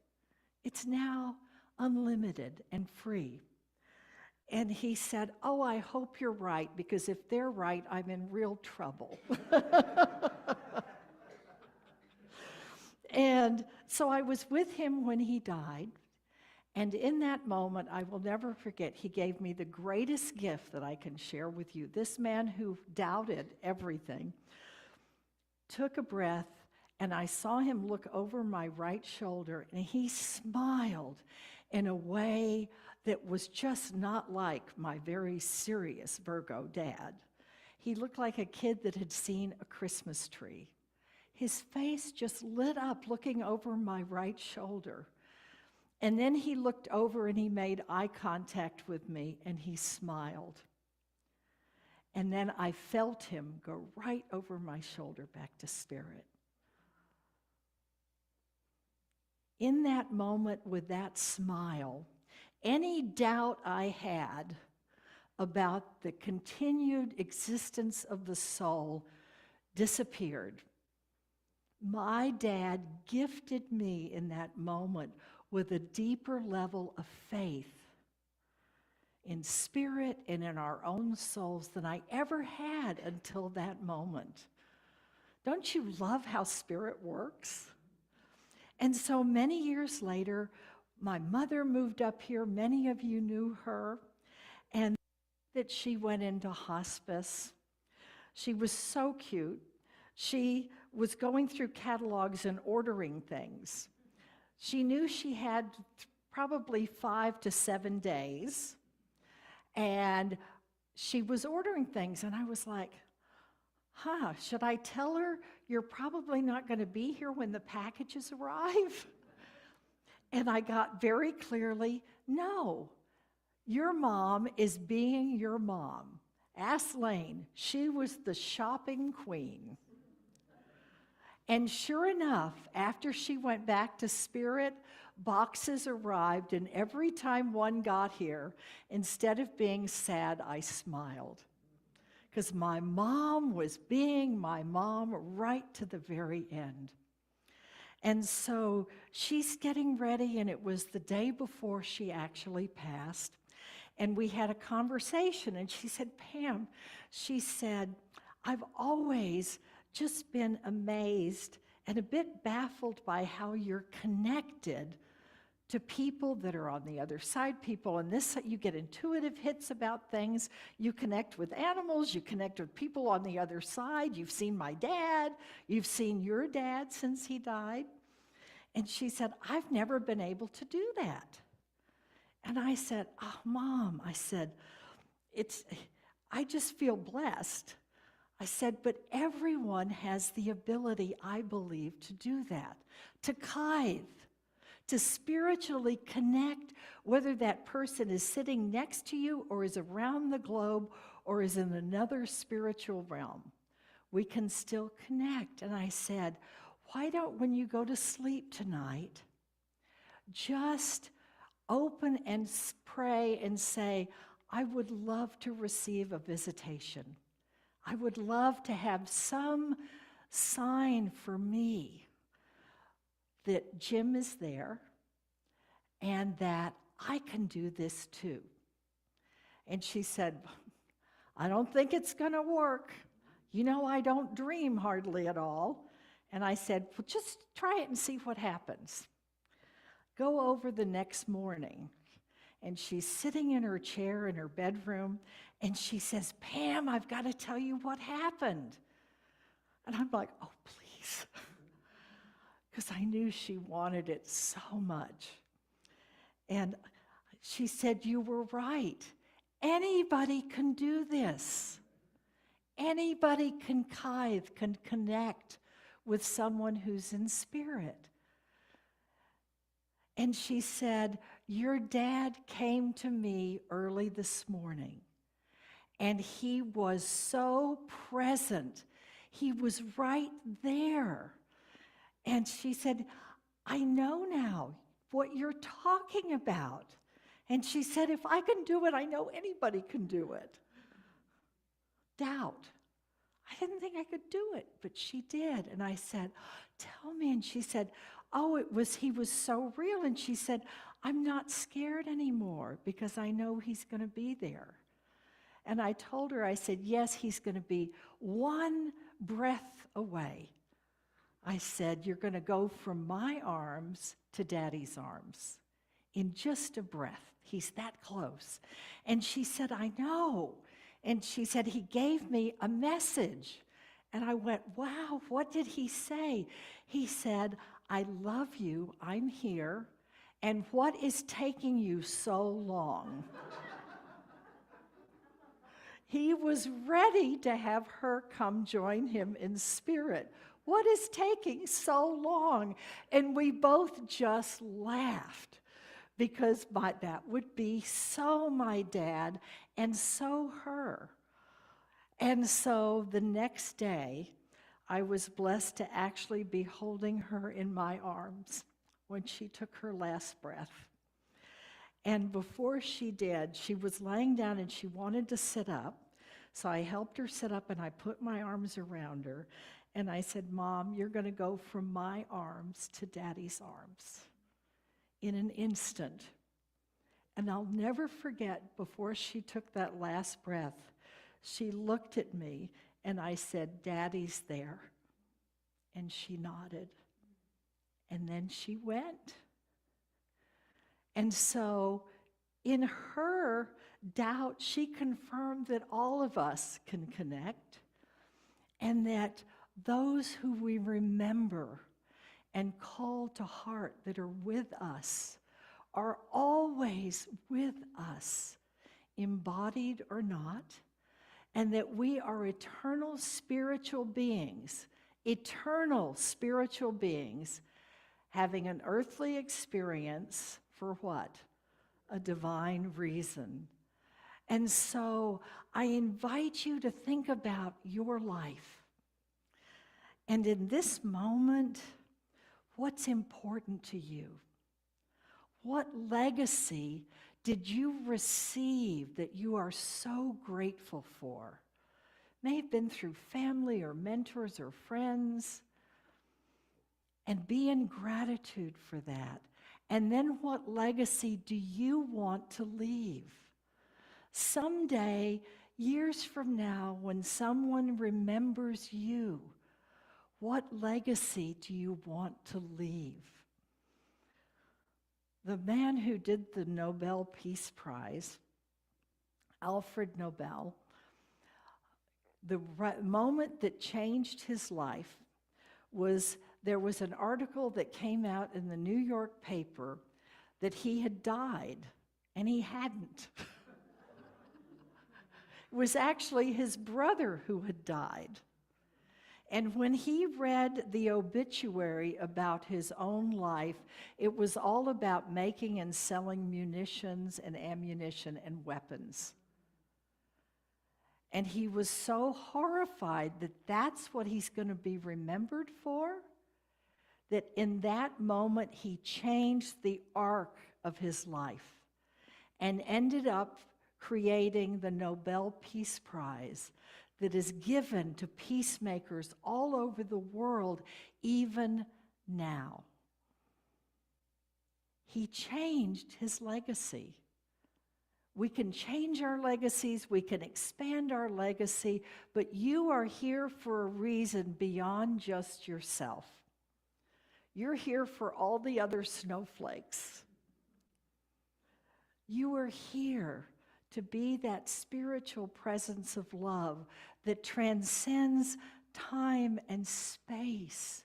It's now unlimited and free. And he said, "Oh, I hope you're right, because if they're right, I'm in real trouble." And so I was with him when he died, and in that moment, I will never forget, he gave me the greatest gift that I can share with you. This man who doubted everything took a breath, and I saw him look over my right shoulder, and he smiled in a way that was just not like my very serious Virgo dad. He looked like a kid that had seen a Christmas tree. His face just lit up looking over my right shoulder. And then he looked over and he made eye contact with me and he smiled. And then I felt him go right over my shoulder back to spirit. In that moment with that smile, any doubt I had about the continued existence of the soul disappeared. My dad gifted me in that moment with a deeper level of faith in spirit and in our own souls than I ever had until that moment. Don't you love how spirit works? And so many years later, my mother moved up here. Many of you knew her, and that she went into hospice. She was so cute. She was going through catalogs and ordering things. She knew she had probably 5 to 7 days, and she was ordering things, and I was like, should I tell her you're probably not going to be here when the packages arrive? And I got very clearly, no, your mom is being your mom. Ask Lane, she was the shopping queen. And sure enough, after she went back to spirit, boxes arrived, and every time one got here, instead of being sad, I smiled. Because my mom was being my mom right to the very end. And so she's getting ready, and it was the day before she actually passed. And we had a conversation, and she said, Pam, she said, I've always just been amazed and a bit baffled by how you're connected to people that are on the other side, people in this, you get intuitive hits about things, you connect with animals, you connect with people on the other side, you've seen my dad, you've seen your dad since he died. And she said, I've never been able to do that. And I said, oh, Mom, I said, I just feel blessed. I said, but everyone has the ability, I believe, to do that, to tithe, to spiritually connect, whether that person is sitting next to you or is around the globe or is in another spiritual realm. We can still connect. And I said, why don't, when you go to sleep tonight, just open and pray and say, I would love to receive a visitation. I would love to have some sign for me that Jim is there and that I can do this too. And she said, I don't think it's going to work. You know, I don't dream hardly at all. And I said, well, just try it and see what happens. Go over the next morning. And she's sitting in her chair in her bedroom, and she says, Pam, I've got to tell you what happened. And I'm like, oh, please. Because I knew she wanted it so much. And she said, you were right. Anybody can do this. Anybody can tithe, can connect with someone who's in spirit. And she said, your dad came to me early this morning, and he was so present. He was right there. And she said, I know now what you're talking about. And she said, if I can do it, I know anybody can do it. Doubt. I didn't think I could do it, but she did. And I said, tell me. And she said, oh, he was so real. And she said, I'm not scared anymore because I know he's going to be there. And I told her, I said, yes, he's going to be one breath away. I said, you're going to go from my arms to Daddy's arms in just a breath. He's that close. And she said, I know. And she said, he gave me a message. And I went, wow, what did he say? He said, I love you, I'm here, and what is taking you so long? He was ready to have her come join him in spirit. What is taking so long? And we both just laughed because that would be so my dad and so her. And so the next day, I was blessed to actually be holding her in my arms when she took her last breath. And before she did, she was laying down and she wanted to sit up. So I helped her sit up and I put my arms around her. And I said, Mom, you're going to go from my arms to Daddy's arms in an instant. And I'll never forget, before she took that last breath, she looked at me and I said, Daddy's there. And she nodded. And then she went. And so in her doubt, she confirmed that all of us can connect and that those who we remember and call to heart that are with us are always with us, embodied or not, and that we are eternal spiritual beings, having an earthly experience for what? A divine reason. And so I invite you to think about your life. And in this moment, what's important to you? What legacy did you receive that you are so grateful for? May have been through family or mentors or friends. And be in gratitude for that. And then what legacy do you want to leave? Someday, years from now, when someone remembers you, what legacy do you want to leave? The man who did the Nobel Peace Prize, Alfred Nobel, the moment that changed his life was there was an article that came out in the New York paper that he had died, and he hadn't. It was actually his brother who had died. And when he read the obituary about his own life, it was all about making and selling munitions and ammunition and weapons. And he was so horrified that that's what he's going to be remembered for, that in that moment he changed the arc of his life and ended up creating the Nobel Peace Prize that is given to peacemakers all over the world, even now. He changed his legacy. We can change our legacies, we can expand our legacy, but you are here for a reason beyond just yourself. You're here for all the other snowflakes. You are here to be that spiritual presence of love that transcends time and space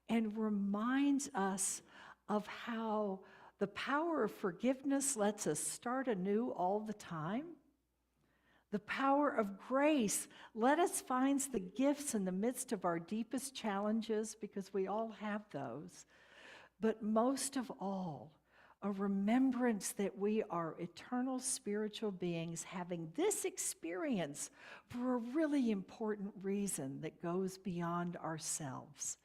and reminds us of how The power of forgiveness lets us start anew all the time. The power of grace let us find the gifts in the midst of our deepest challenges, because we all have those. But most of all, a remembrance that we are eternal spiritual beings having this experience for a really important reason that goes beyond ourselves.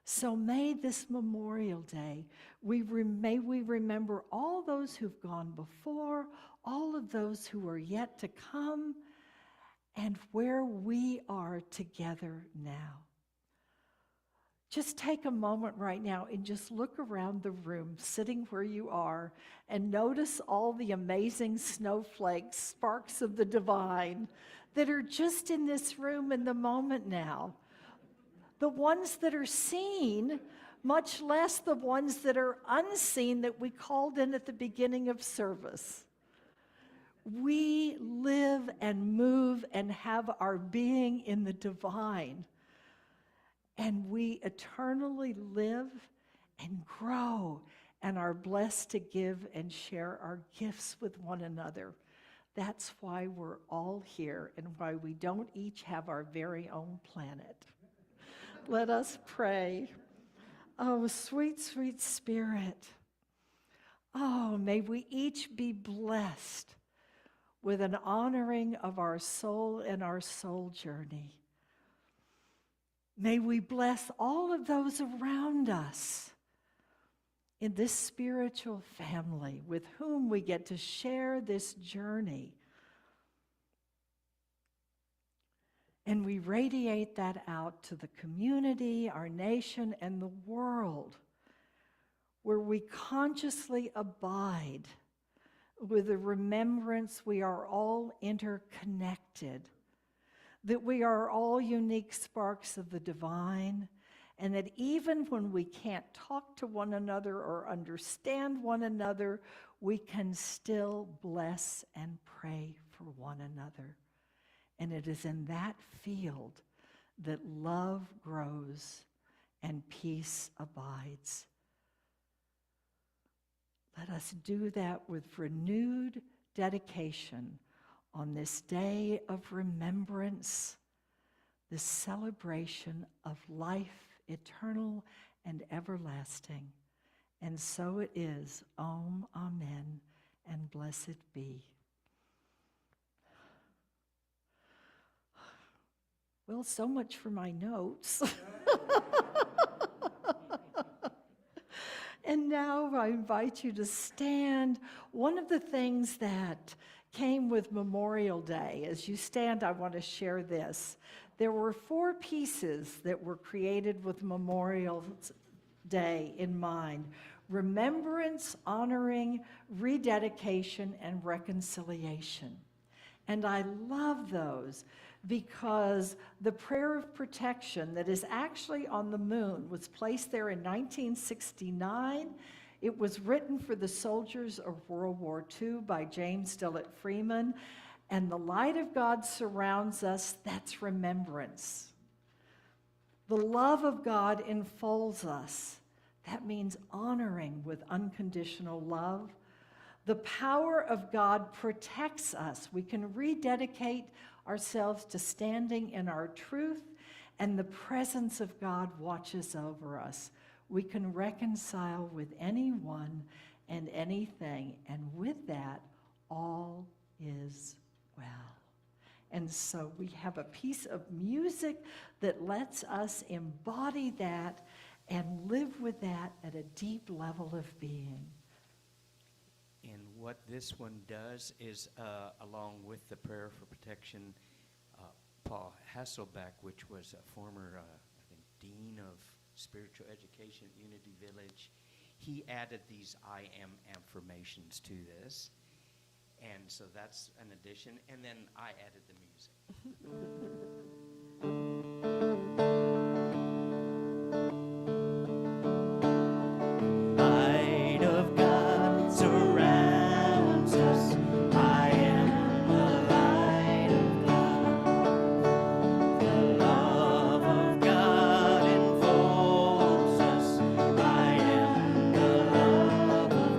So may this Memorial Day, may we remember all those who've gone before, all of those who are yet to come, and where we are together now. Just take a moment right now and just look around the room, sitting where you are, and notice all the amazing snowflakes, sparks of the divine, that are just in this room in the moment now. The ones that are seen, much less the ones that are unseen that we called in at the beginning of service. We live and move and have our being in the divine. And we eternally live and grow and are blessed to give and share our gifts with one another. That's why we're all here and why we don't each have our very own planet. Let us pray. Oh, sweet, sweet Spirit. Oh, may we each be blessed with an honoring of our soul and our soul journey. May we bless all of those around us in this spiritual family with whom we get to share this journey. And we radiate that out to the community, our nation, and the world, where we consciously abide with the remembrance we are all interconnected, that we are all unique sparks of the divine, and that even when we can't talk to one another or understand one another, we can still bless and pray for one another. And it is in that field that love grows and peace abides. Let us do that with renewed dedication on this day of remembrance, this celebration of life eternal and everlasting. And so it is. Om, amen, and blessed be. Well, so much for my notes. And now I invite you to stand. One of the things that came with Memorial Day, as you stand, I want to share this. There were 4 pieces that were created with Memorial Day in mind: remembrance, honoring, rededication, and reconciliation. And I love those because the prayer of protection that is actually on the moon was placed there in 1969. It was written for the soldiers of World War II by James Dillett Freeman. And the light of God surrounds us. That's remembrance. The love of God enfolds us. That means honoring with unconditional love. The power of God protects us. We can rededicate ourselves to standing in our truth, and the presence of God watches over us. We can reconcile with anyone and anything, and with that, all is well. And so we have a piece of music that lets us embody that and live with that at a deep level of being. And what this one does is, along with the prayer for protection, Paul Hasselbeck, which was a former, I think, dean of spiritual education at Unity Village, he added these I am affirmations to this. And so that's an addition. And then I added the music. Light of God surrounds us. I am the light of God. The love of God enfolds us. I am the love of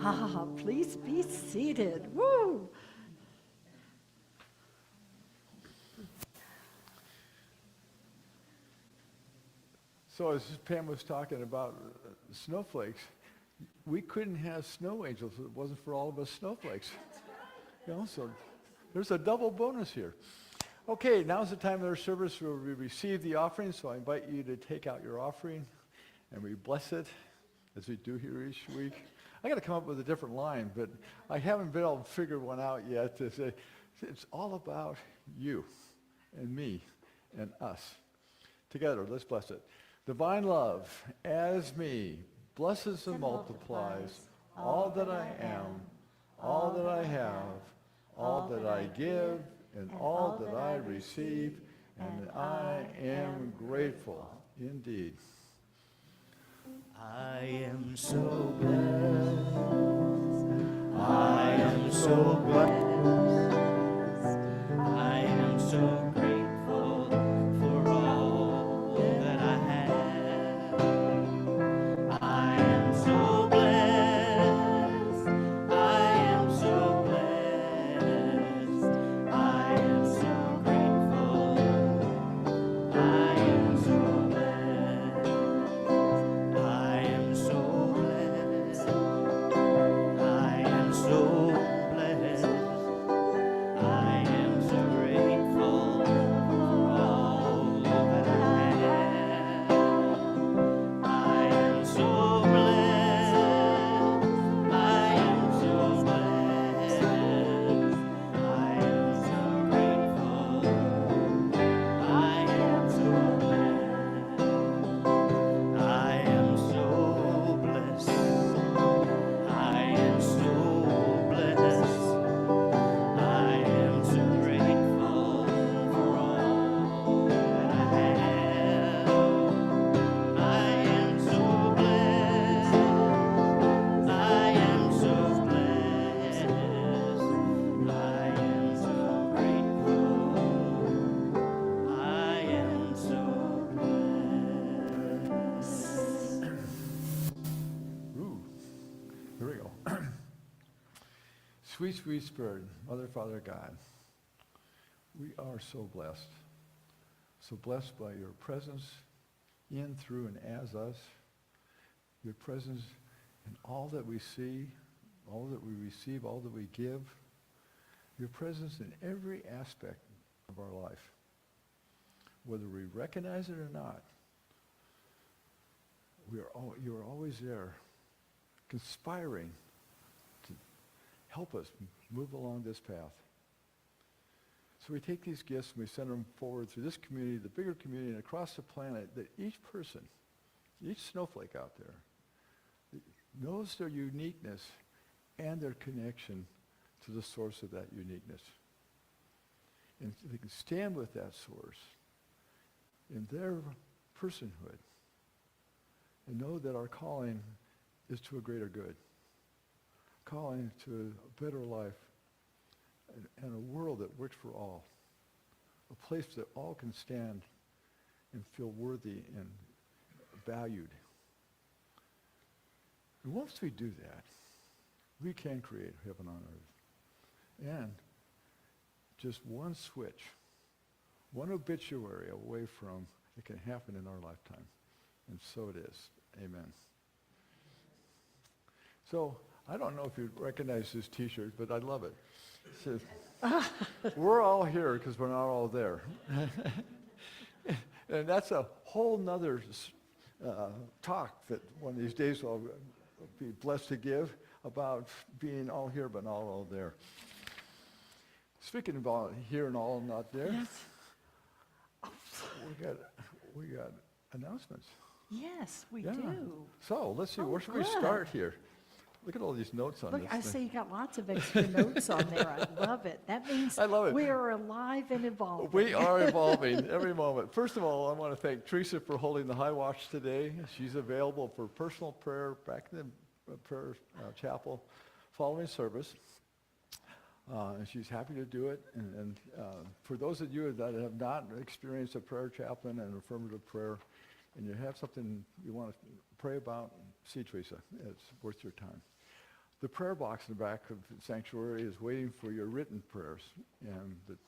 Please be seated. Woo! So as Pam was talking about snowflakes, we couldn't have snow angels if it wasn't for all of us snowflakes. You know, so there's a double bonus here. Okay, now's the time of our service where we receive the offering, so I invite you to take out your offering and we bless it as we do here each week. I got to come up with a different line, but I haven't been able to figure one out yet to say, it's all about you and me and us. Together, let's bless it. Divine love, as me, blesses and multiplies all that I am, all that I have, all that I give, and all that I receive, and I am grateful indeed. I am so blessed. I am so blessed. I am so grateful for all that I have. I am so blessed. I am so blessed. I am so grateful. I am so blessed. I am so blessed. I am so blessed. I am so grateful for all that I have. I am so blessed. I am so blessed. I am so grateful. I am so blessed. I am so blessed. I am so blessed. I am so grateful for all that I have. I am so blessed. I am so blessed. I am so grateful. I am so blessed. Ooh, here we go. Sweet, sweet Spirit, Mother, Father, God, we are so blessed. So blessed by your presence in, through, and as us. Your presence in all that we see, all that we receive, all that we give. Your presence in every aspect of our life. Whether we recognize it or not, you are always there, conspiring to help us move along this path. So we take these gifts and we send them forward through this community, the bigger community, and across the planet, that each person, each snowflake out there, knows their uniqueness and their connection to the source of that uniqueness. And they can stand with that source in their personhood and know that our calling is to a greater good, calling to a better life and a world that works for all, a place that all can stand and feel worthy and valued. And once we do that, we can create heaven on earth. And just one switch, one obituary away from it can happen in our lifetime. And so it is. Amen. So I don't know if you recognize this T-shirt, but I love it. It says, we're all here because we're not all there. And that's a whole nother talk that one of these days I'll be blessed to give about being all here but not all there. Speaking about here and all not there, Yes. we got announcements. Yes, we Yeah. do. So let's see, Oh, where should we good. start here? Look at all these notes on Look, this I thing. see you got lots of extra notes on there. I love it. That means I love it. we are alive and evolving. We are evolving every moment. First of all, I want to thank Teresa for holding the high watch today. She's available for personal prayer back in the prayer chapel following service. And she's happy to do it. And for those of you that have not experienced a prayer chaplain and affirmative prayer, and you have something you want to pray about, see Teresa. It's worth your time. The prayer box in the back of the sanctuary is waiting for your written prayers. And the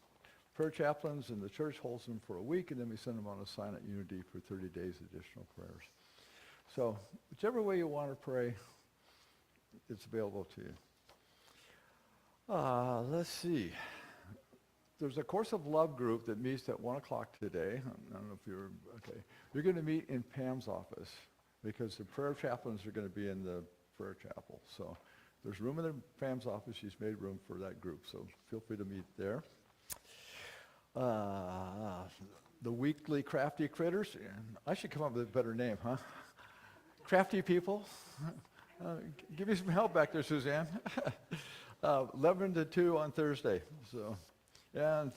prayer chaplains in the church holds them for a week, and then we send them on assignment unity for 30 days additional prayers. So whichever way you want to pray, it's available to you. Let's see. There's a Course of Love group that meets at 1 o'clock today. I don't know if you're, okay. You're going to meet in Pam's office because the prayer chaplains are going to be in the prayer chapel. So there's room in Pam's office. She's made room for that group, so feel free to meet there. The weekly Crafty Critters. I should come up with a better name, huh? Crafty people. Give me some help back there, Suzanne. 11 to 2 on Thursday. So, and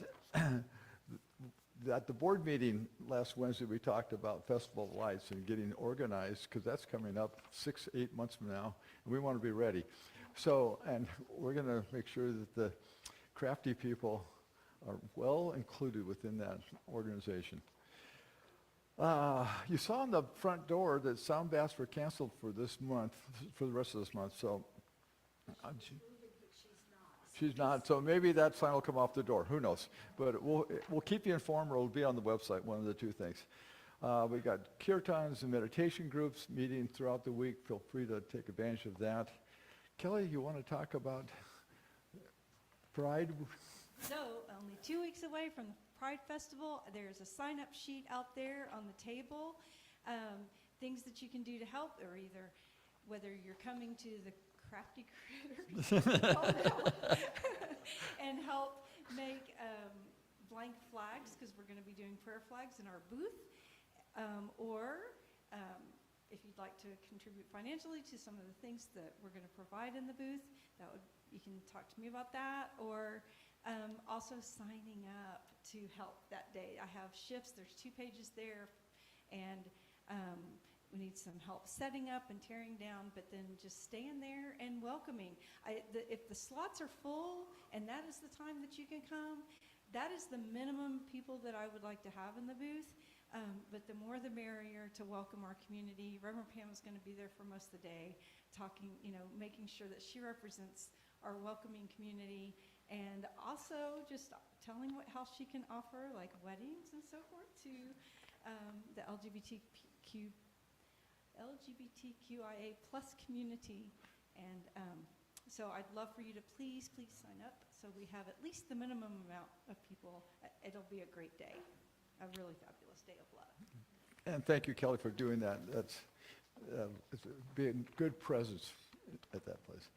at the board meeting last Wednesday, we talked about Festival of Lights and getting organized because that's coming up 6-8 months from now, and we want to be ready. So, and we're going to make sure that the crafty people are well included within that organization. You saw on the front door that sound baths were canceled for this month, for the rest of this month. So she's not. So maybe that sign will come off the door. Who knows? But we'll keep you informed, or it'll be on the website. One of the two things. We got kirtans and meditation groups meeting throughout the week. Feel free to take advantage of that. Kelly, you want to talk about Pride? So, only 2 weeks away from the Pride Festival, there's a sign-up sheet out there on the table. Things that you can do to help, or either whether you're coming to the Crafty Critters and help make blank flags, because we're going to be doing prayer flags in our booth, or if you'd like to contribute financially to some of the things that we're going to provide in the booth, you can talk to me about that, or also signing up to help that day. I have shifts, there's 2 pages there, and we need some help setting up and tearing down, but then just staying there and welcoming. If the slots are full and that is the time that you can come, that is the minimum people that I would like to have in the booth. But the more the merrier to welcome our community. Reverend Pam is going to be there for most of the day, talking, making sure that she represents our welcoming community, and also just telling what how she can offer, like weddings and so forth, to the LGBTQIA plus community. And so I'd love for you to please sign up so we have at least the minimum amount of people. It'll be a great day, a really fabulous day of love. And thank you, Kelly, for doing that. That's it's being good presence at that place.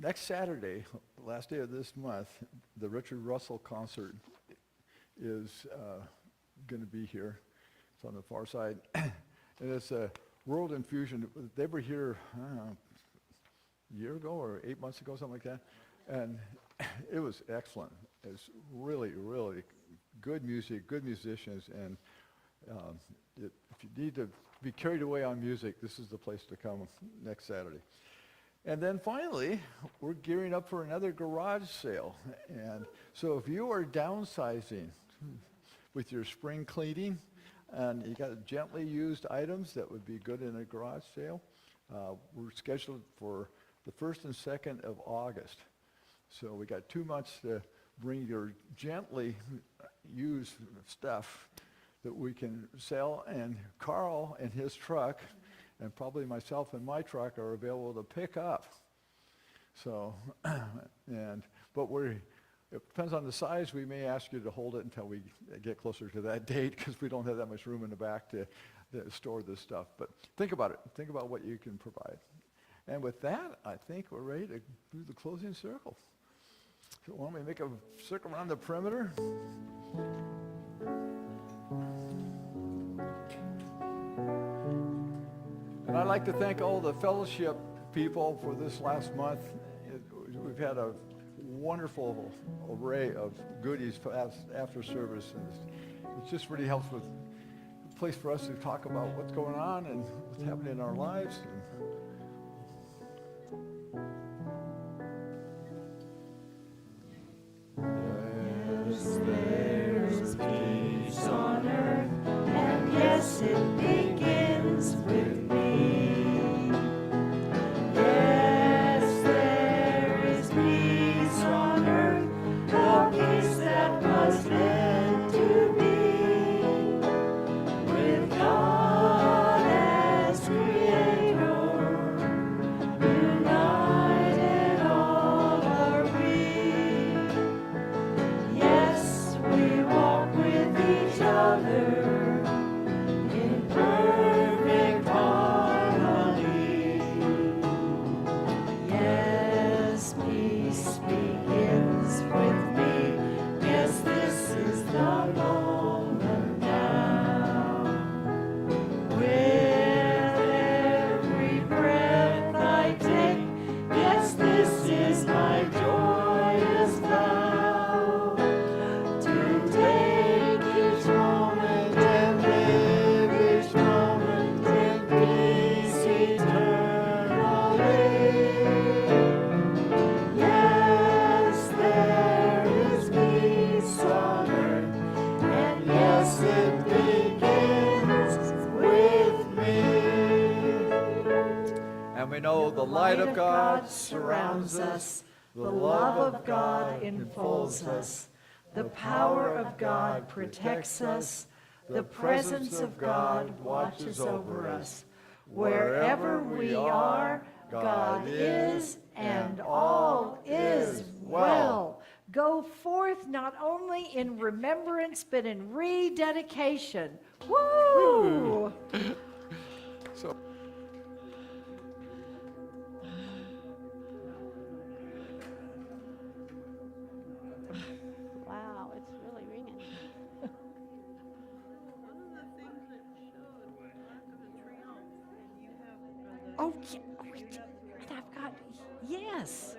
Next Saturday, last day of this month, the Richard Russell concert is going to be here. It's on the far side. And it's a World Infusion. They were here, I don't know, a year ago or 8 months ago, something like that. And it was excellent. It's really, really good music, good musicians. And if you need to be carried away on music, this is the place to come next Saturday. And then finally, we're gearing up for another garage sale. And so if you are downsizing with your spring cleaning and you got gently used items that would be good in a garage sale, we're scheduled for the 1st and 2nd of August. So we got 2 months to bring your gently used stuff that we can sell, and Carl and his truck and probably myself and my truck are available to pick up. So, but it depends on the size. We may ask you to hold it until we get closer to that date because we don't have that much room in the back to store this stuff. But think about it. Think about what you can provide. And with that, I think we're ready to do the closing circle. So why don't we make a circle around the perimeter? And I'd like to thank all the fellowship people for this last month. We've had a wonderful array of goodies after service, and it just really helps with a place for us to talk about what's going on and what's happening in our lives. Yes, there's peace on earth, and yes, it begins with me. Yes. Yes, there is peace on earth, and yes, it begins with me. And we know the light of God surrounds us, the love of God enfolds us, the power of God protects us, the presence of God watches over us. Wherever we are, God is, and all is well. Go forth not only in remembrance, but in rededication. Woo! So Wow, it's really ringing. One of the things that showed was Arc of the Triumph, and you have Oh, yeah, and I've got, yes.